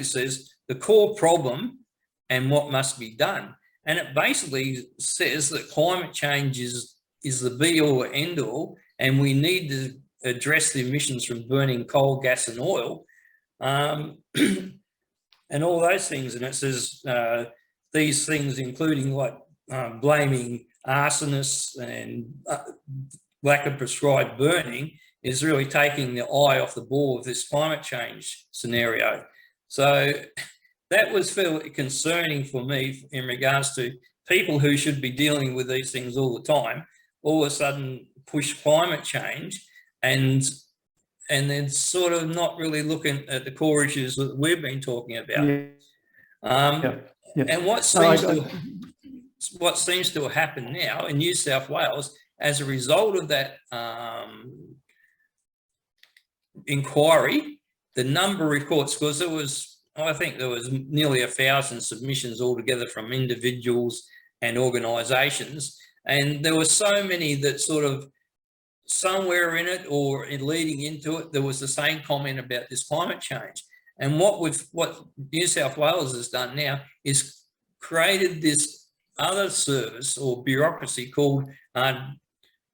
says the core problem and what must be done. And it basically says that climate change is the be all or end all, and we need to address the emissions from burning coal, gas and oil, and all those things. And it says these things, including like blaming arsonists and lack of prescribed burning, is really taking the eye off the ball of this climate change scenario. So that was fairly concerning for me in regards to people who should be dealing with these things all the time, all of a sudden push climate change and then sort of not really looking at the core issues that we've been talking about. Yeah. And what seems to happen now in New South Wales as a result of that inquiry, the number of reports, because I think there was nearly 1,000 submissions altogether from individuals and organisations, and there were so many that sort of somewhere in it or leading into it, there was the same comment about this climate change. And what New South Wales has done now is created this other service or bureaucracy called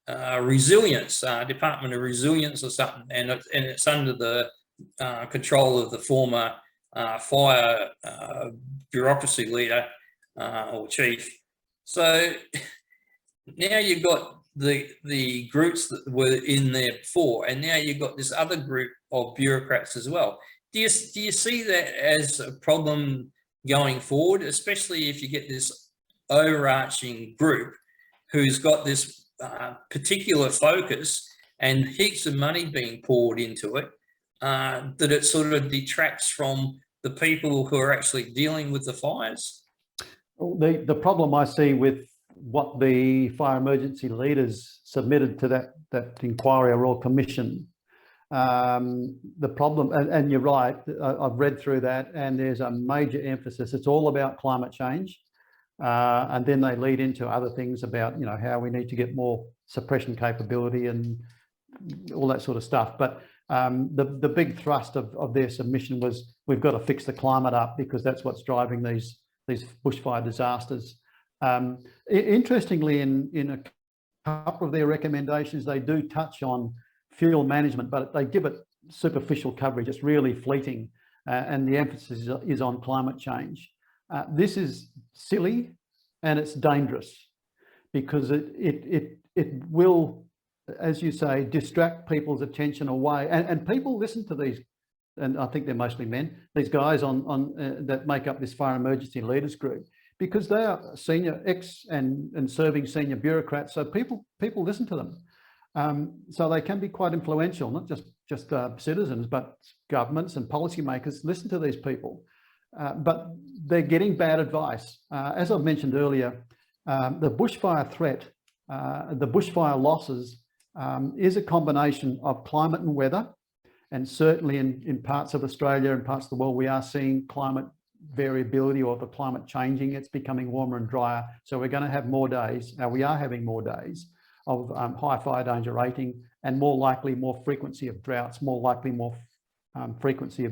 Resilience, Department of Resilience or something, and it's under the control of the former fire bureaucracy leader or chief. So now you've got the groups that were in there before, and now you've got this other group of bureaucrats as well. Do you see that as a problem going forward, especially if you get this overarching group who's got this particular focus and heaps of money being poured into it, that it sort of detracts from the people who are actually dealing with the fires? The problem I see with what the fire emergency leaders submitted to that inquiry or royal commission, the problem, and you're right, I've read through that, and there's a major emphasis. It's all about climate change. And then they lead into other things about, how we need to get more suppression capability and all that sort of stuff. But The big thrust of their submission was, we've got to fix the climate up because that's what's driving these bushfire disasters. Interestingly, in a couple of their recommendations, they do touch on fuel management, but they give it superficial coverage. It's really fleeting, and the emphasis is on climate change. This is silly and it's dangerous, because it will, as you say, distract people's attention away. And people listen to these, and I think they're mostly men, these guys that make up this fire emergency leaders group, because they are senior and serving senior bureaucrats. So people listen to them. So they can be quite influential, not just citizens, but governments and policymakers listen to these people. But they're getting bad advice. As I've mentioned earlier, the bushfire threat, the bushfire losses, is a combination of climate and weather. And certainly in parts of Australia and parts of the world, we are seeing climate variability, or the climate changing. It's becoming warmer and drier. So we're going to have more days. Now we are having more days of high fire danger rating, and more likely more frequency of droughts, more likely more frequency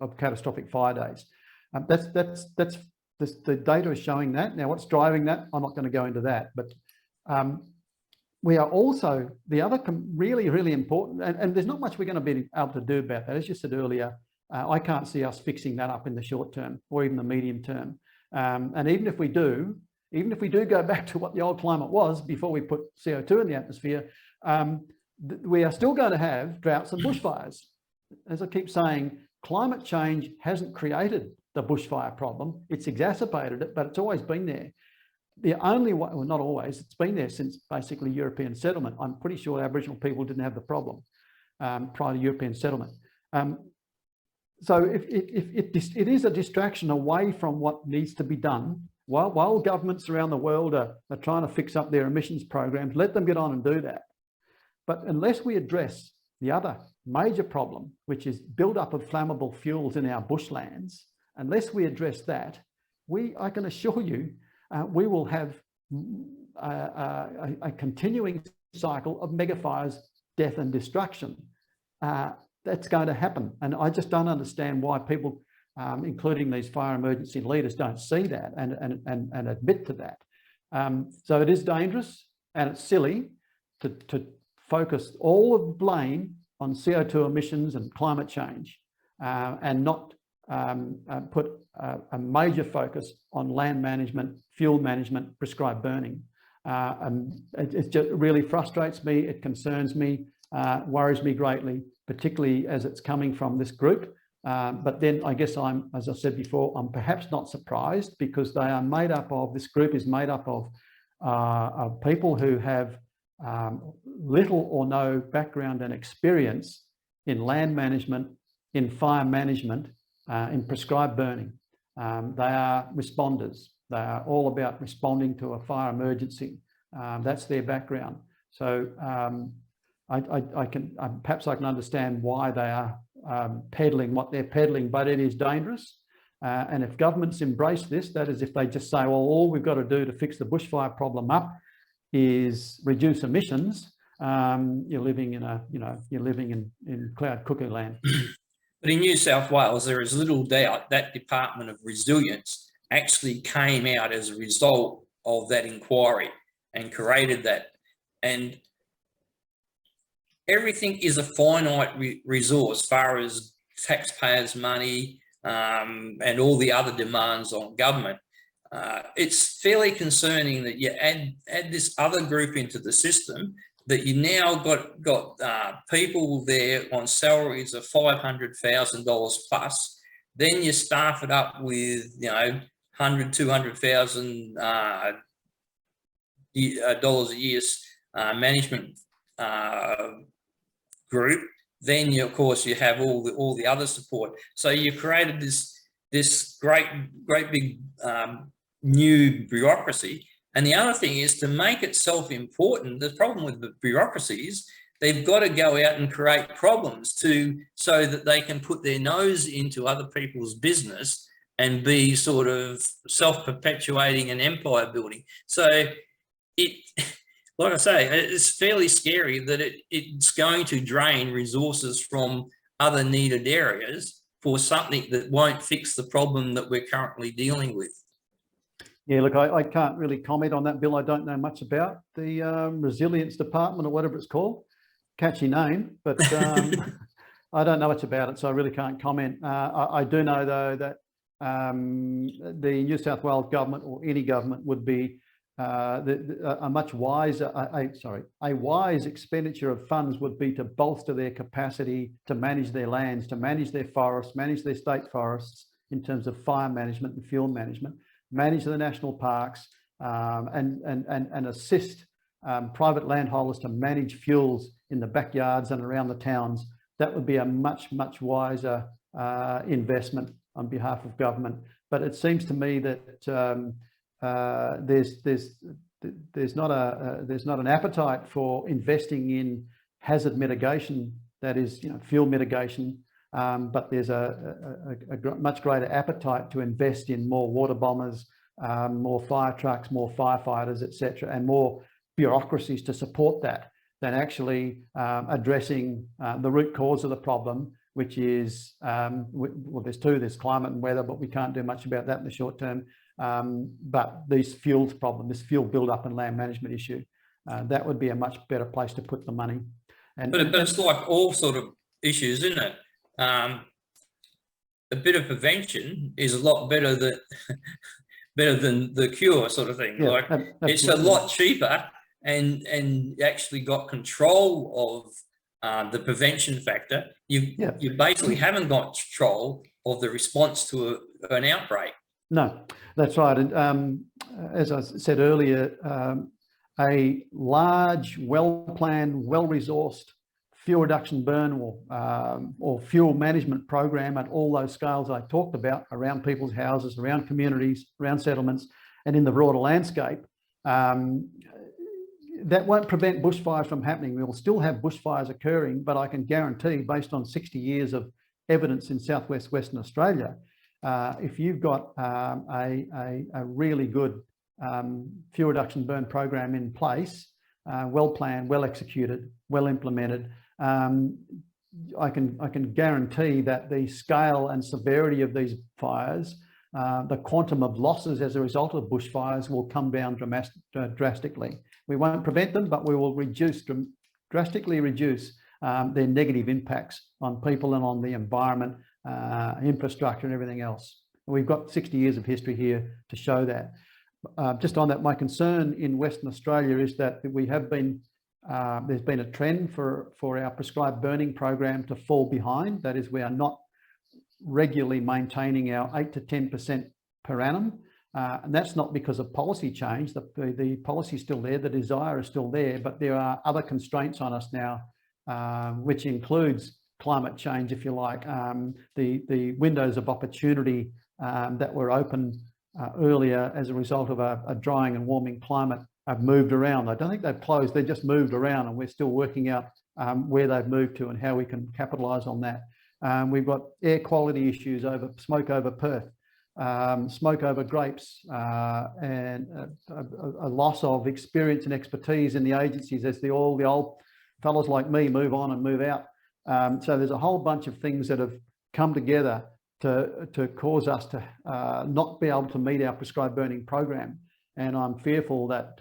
of catastrophic fire days. The data is showing that. Now, what's driving that? I'm not going to go into that, but we are also, the other really, really important, and there's not much we're going to be able to do about that. As you said earlier, I can't see us fixing that up in the short term or even the medium term. And even if we do go back to what the old climate was before we put CO2 in the atmosphere, we are still going to have droughts and bushfires. As I keep saying, climate change hasn't created the bushfire problem. It's exacerbated it, but it's always been there. The only way, well, not always, it's been there since basically European settlement. I'm pretty sure Aboriginal people didn't have the problem prior to European settlement. So it is a distraction away from what needs to be done. While governments around the world are trying to fix up their emissions programs, let them get on and do that. But unless we address the other major problem, which is build-up of flammable fuels in our bushlands, unless we address that, I can assure you, we will have a continuing cycle of megafires, death and destruction. That's going to happen. And I just don't understand why people, including these fire emergency leaders, don't see that and admit to that. So it is dangerous and it's silly to focus all of the blame on CO2 emissions and climate change and not put a major focus on land management, fuel management, prescribed burning. And it just really frustrates me, it concerns me, worries me greatly, particularly as it's coming from this group. But then I guess as I said before, I'm perhaps not surprised, because they are made up of, this group is made up of people who have little or no background and experience in land management, in fire management, in prescribed burning. They are responders. They are all about responding to a fire emergency. That's their background. So perhaps I can understand why they are peddling what they're peddling, but it is dangerous. And if governments embrace this, that is, if they just say, well, all we've got to do to fix the bushfire problem up is reduce emissions, you're living in cloud cuckoo land. But in New South Wales, there is little doubt that Department of Resilience actually came out as a result of that inquiry and created that. And everything is a finite resource as far as taxpayers' money and all the other demands on government. It's fairly concerning that you add this other group into the system, that you now got people there on salaries of $500,000 plus. Then you staff it up with, $100,000, $200,000 a year management group. Then of course you have all the other support. So you created this great big new bureaucracy. And the other thing is, to make it self-important, the problem with the bureaucracies, they've got to go out and create problems so that they can put their nose into other people's business and be sort of self-perpetuating and empire building. So like I say, it's fairly scary that it's going to drain resources from other needed areas for something that won't fix the problem that we're currently dealing with. Yeah, look, I can't really comment on that, Bill. I don't know much about the Resilience Department or whatever it's called. Catchy name, but I don't know much about it, so I really can't comment. I do know, though, that the New South Wales government, or any government, would be a much wiser, a wise expenditure of funds would be to bolster their capacity to manage their lands, to manage their forests, manage their state forests in terms of fire management and fuel management, manage the national parks, and assist private landholders to manage fuels in the backyards and around the towns. That would be a much wiser investment on behalf of government. But it seems to me that there's not an appetite for investing in hazard mitigation, that is, fuel mitigation. But there's a much greater appetite to invest in more water bombers, more fire trucks, more firefighters, etc., and more bureaucracies to support that, than actually addressing the root cause of the problem, which is, well, there's climate and weather, but we can't do much about that in the short term. But this fuels problem, this fuel build-up and land management issue, that would be a much better place to put the money. But it's like all sort of issues, isn't it? A bit of prevention is a lot better than the cure, sort of thing. Yeah, it's a lot cheaper, and actually got control of the prevention factor. You basically haven't got control of the response to an outbreak. No, that's right. And as I said earlier, a large, well-planned, well-resourced fuel reduction burn or fuel management program at all those scales I talked about, around people's houses, around communities, around settlements, and in the broader landscape, that won't prevent bushfires from happening. We will still have bushfires occurring, but I can guarantee, based on 60 years of evidence in southwest Western Australia, if you've got a really good fuel reduction burn program in place, well planned, well executed, well implemented, I can guarantee that the scale and severity of these fires, the quantum of losses as a result of bushfires, will come down drastically. We won't prevent them, but we will drastically reduce their negative impacts on people and on the environment, infrastructure and everything else. We've got 60 years of history here to show that. Just on that, my concern in Western Australia is that we have been, there's been a trend for our prescribed burning program to fall behind. That is, we are not regularly maintaining our 8 to 10% per annum. And that's not because of policy change. The policy is still there, the desire is still there, but there are other constraints on us now, which includes climate change, if you like. The windows of opportunity that were open earlier as a result of a drying and warming climate have moved around. I don't think they've closed, they've just moved around, and we're still working out where they've moved to and how we can capitalise on that. We've got air quality issues over smoke over Perth, smoke over grapes, and a loss of experience and expertise in the agencies as all the old fellows like me move on and move out. So there's a whole bunch of things that have come together to cause us to not be able to meet our prescribed burning program. And I'm fearful that,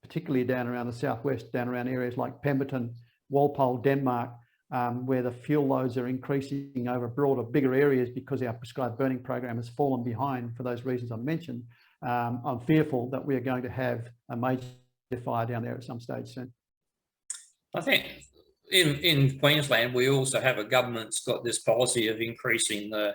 particularly down around the southwest, down around areas like Pemberton, Walpole, Denmark, where the fuel loads are increasing over broader, bigger areas because our prescribed burning program has fallen behind for those reasons I mentioned. I'm fearful that we are going to have a major fire down there at some stage soon. I think in Queensland, we also have a government that's got this policy of increasing the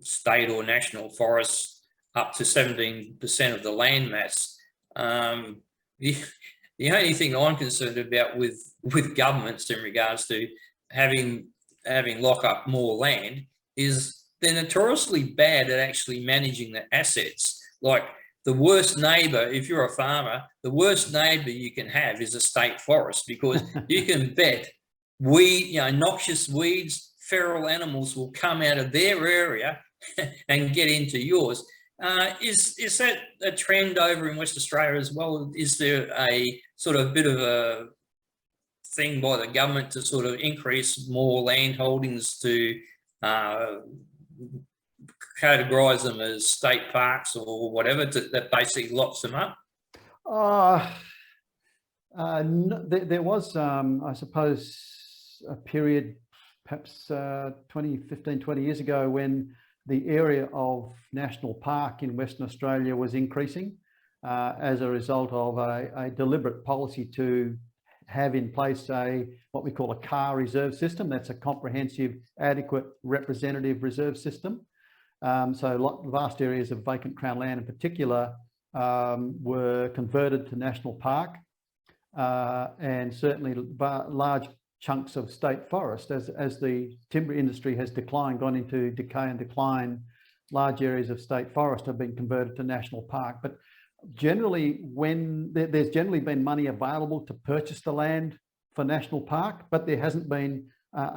state or national forests up to 17% of the land mass. The only thing I'm concerned about with governments in regards to having lock up more land is they're notoriously bad at actually managing the assets. Like, the worst neighbour, if you're a farmer, the worst neighbour you can have is a state forest, because you can bet noxious weeds, feral animals will come out of their area and get into yours. Is that a trend over in West Australia as well? Is there a sort of bit of a thing by the government to sort of increase more land holdings to categorise them as state parks or whatever that basically locks them up? There was, I suppose, a period, perhaps 20 years ago, when the area of national park in Western Australia was increasing as a result of a deliberate policy to have in place what we call a CAR reserve system. That's a comprehensive, adequate, representative reserve system. So vast areas of vacant Crown land in particular were converted to national park, and certainly large chunks of state forest. As the timber industry has gone into decay and decline, large areas of state forest have been converted to national park. But generally, when there's generally been money available to purchase the land for national park, but there hasn't been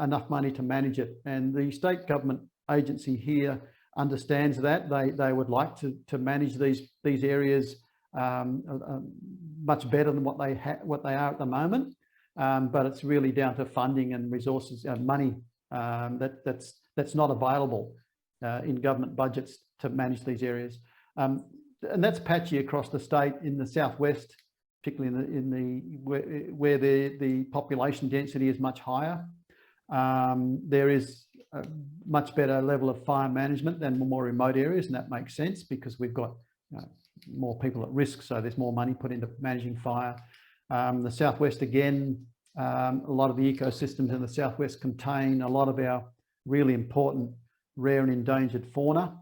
enough money to manage it. And the state government agency here understands that. They would like to manage these areas much better than what they are at the moment. But it's really down to funding and resources and money that's not available in government budgets to manage these areas. And that's patchy across the state. In the southwest, particularly where the population density is much higher, there is a much better level of fire management than more remote areas, and that makes sense because we've got more people at risk, so there's more money put into managing fire. The southwest, again, a lot of the ecosystems in the southwest contain a lot of our really important rare and endangered fauna.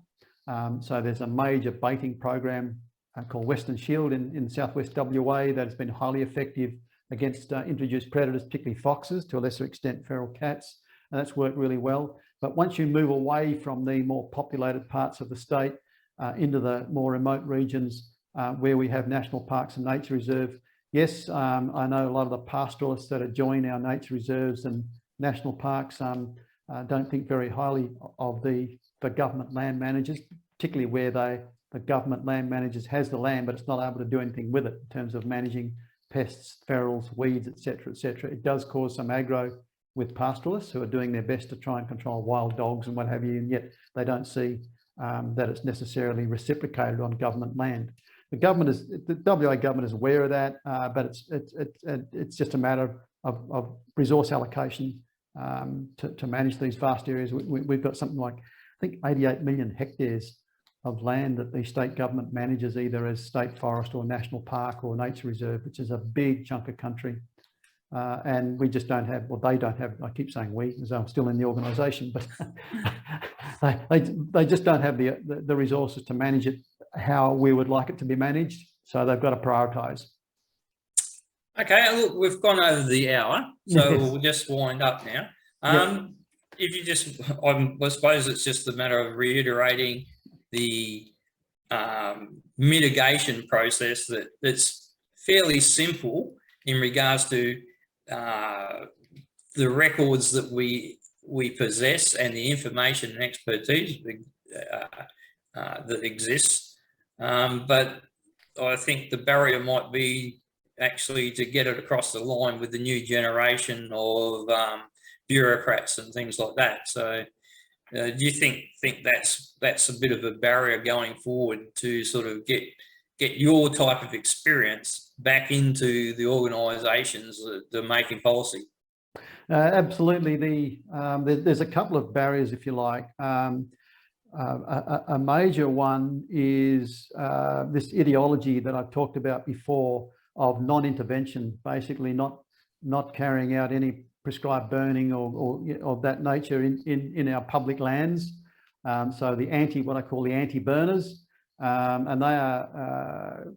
So there's a major baiting program called Western Shield in southwest WA that has been highly effective against introduced predators, particularly foxes, to a lesser extent feral cats, and that's worked really well. But once you move away from the more populated parts of the state into the more remote regions where we have national parks and nature reserve, yes, I know a lot of the pastoralists that are joining our nature reserves and national parks don't think very highly of the government land managers, particularly where the government land managers has the land, but it's not able to do anything with it in terms of managing pests, ferals, weeds, etc., etc. It does cause some aggro with pastoralists who are doing their best to try and control wild dogs and what have you, and yet they don't see that it's necessarily reciprocated on government land. The WA government is aware of that, but it's just a matter of resource allocation to manage these vast areas. We've got something like, I think, 88 million hectares of land that the state government manages either as state forest or national park or nature reserve, which is a big chunk of country. And we just don't have, well, they don't have, I keep saying we, as I'm still in the organisation, but they just don't have the resources to manage it how we would like it to be managed. So they've got to prioritise. Okay, look, we've gone over the hour, so yes. We'll just wind up now. If you just, I suppose it's just a matter of reiterating the mitigation process that's fairly simple in regards to the records that we possess and the information and expertise that exists. But I think the barrier might be actually to get it across the line with the new generation of bureaucrats and things like that. So do you think that's a bit of a barrier going forward to sort of get your type of experience back into the organisations that are making policy? Absolutely. There's a couple of barriers, if you like. A major one is this ideology that I've talked about before of non-intervention, basically not carrying out any prescribed burning or of that nature in our public lands. So what I call the anti-burners, and they are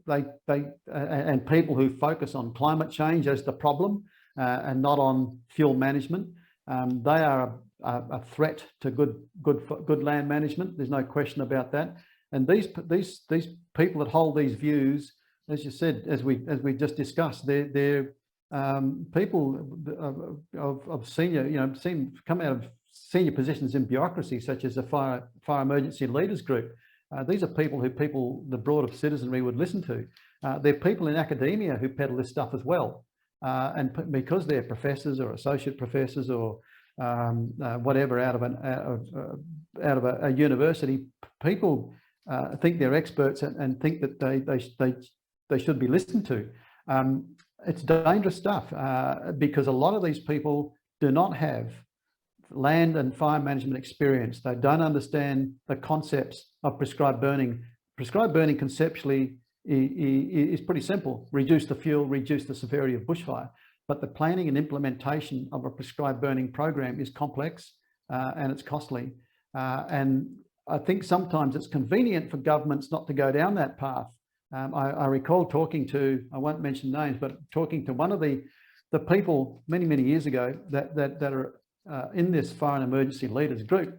and people who focus on climate change as the problem and not on fuel management. They are a threat to good land management. There's no question about that. And these people that hold these views, as you said, as we just discussed, they're people of senior, come out of senior positions in bureaucracy, such as the fire emergency leaders group. These are people who the broader citizenry would listen to. They're people in academia who peddle this stuff as well. And because they're professors or associate professors or whatever out of a university, people think they're experts and think that they should be listened to. It's dangerous stuff because a lot of these people do not have land and fire management experience. They don't understand the concepts of prescribed burning. Prescribed burning conceptually is pretty simple: reduce the fuel, reduce the severity of bushfire. But the planning and implementation of a prescribed burning program is complex and it's costly. And I think sometimes it's convenient for governments not to go down that path. I recall talking to, I won't mention names, but talking to one of the people many years ago that are in this fire and emergency leaders group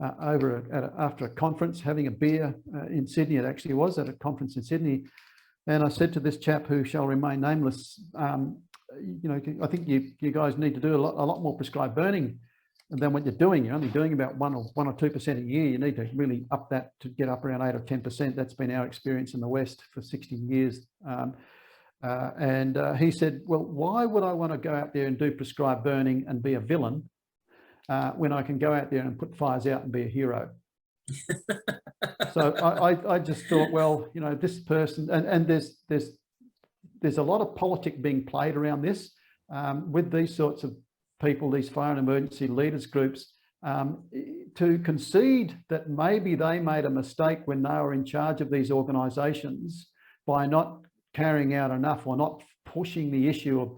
after a conference, having a beer in Sydney. It actually was at a conference in Sydney. And I said to this chap who shall remain nameless, you know, I think you guys need to do a lot more prescribed burning than what you're doing. You're only doing about 1 or 2% a year. You need to really up that to get up around 8 or 10%. That's been our experience in the West for 60 years. And he said, well, why would I want to go out there and do prescribed burning and be a villain when I can go out there and put fires out and be a hero? So I just thought, well, you know, this person, and there's a lot of politics being played around this with these sorts of people, these fire and emergency leaders groups, to concede that maybe they made a mistake when they were in charge of these organisations by not carrying out enough or not pushing the issue of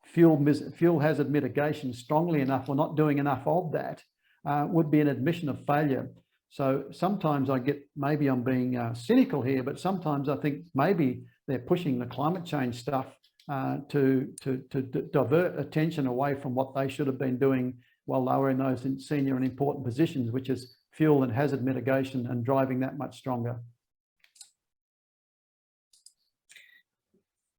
fuel hazard mitigation strongly enough or not doing enough of that would be an admission of failure. So sometimes I get, maybe I'm being cynical here, but sometimes I think maybe they're pushing the climate change stuff to divert attention away from what they should have been doing while they were in those senior and important positions, which is fuel and hazard mitigation and driving that much stronger.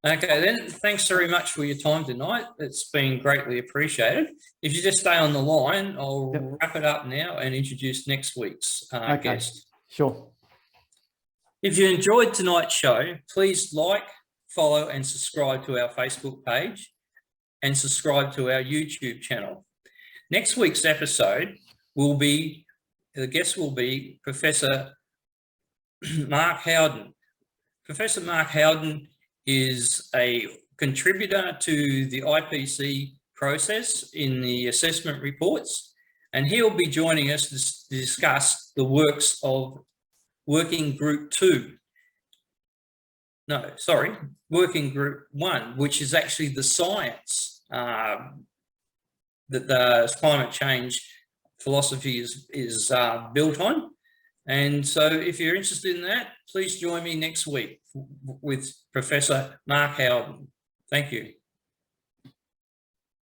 Okay, then, thanks very much for your time tonight. It's been greatly appreciated. If you just stay on the line, I'll wrap it up now and introduce next week's guest. Sure. If you enjoyed tonight's show, please like, follow and subscribe to our Facebook page and subscribe to our YouTube channel. Next week's episode the guest will be Professor Mark Howden. Professor Mark Howden is a contributor to the IPC process in the assessment reports, and he'll be joining us to discuss the works of Working Group 1, which is actually the science that the climate change philosophy is built on. And so if you're interested in that, please join me next week with Professor Mark Howden. Thank you.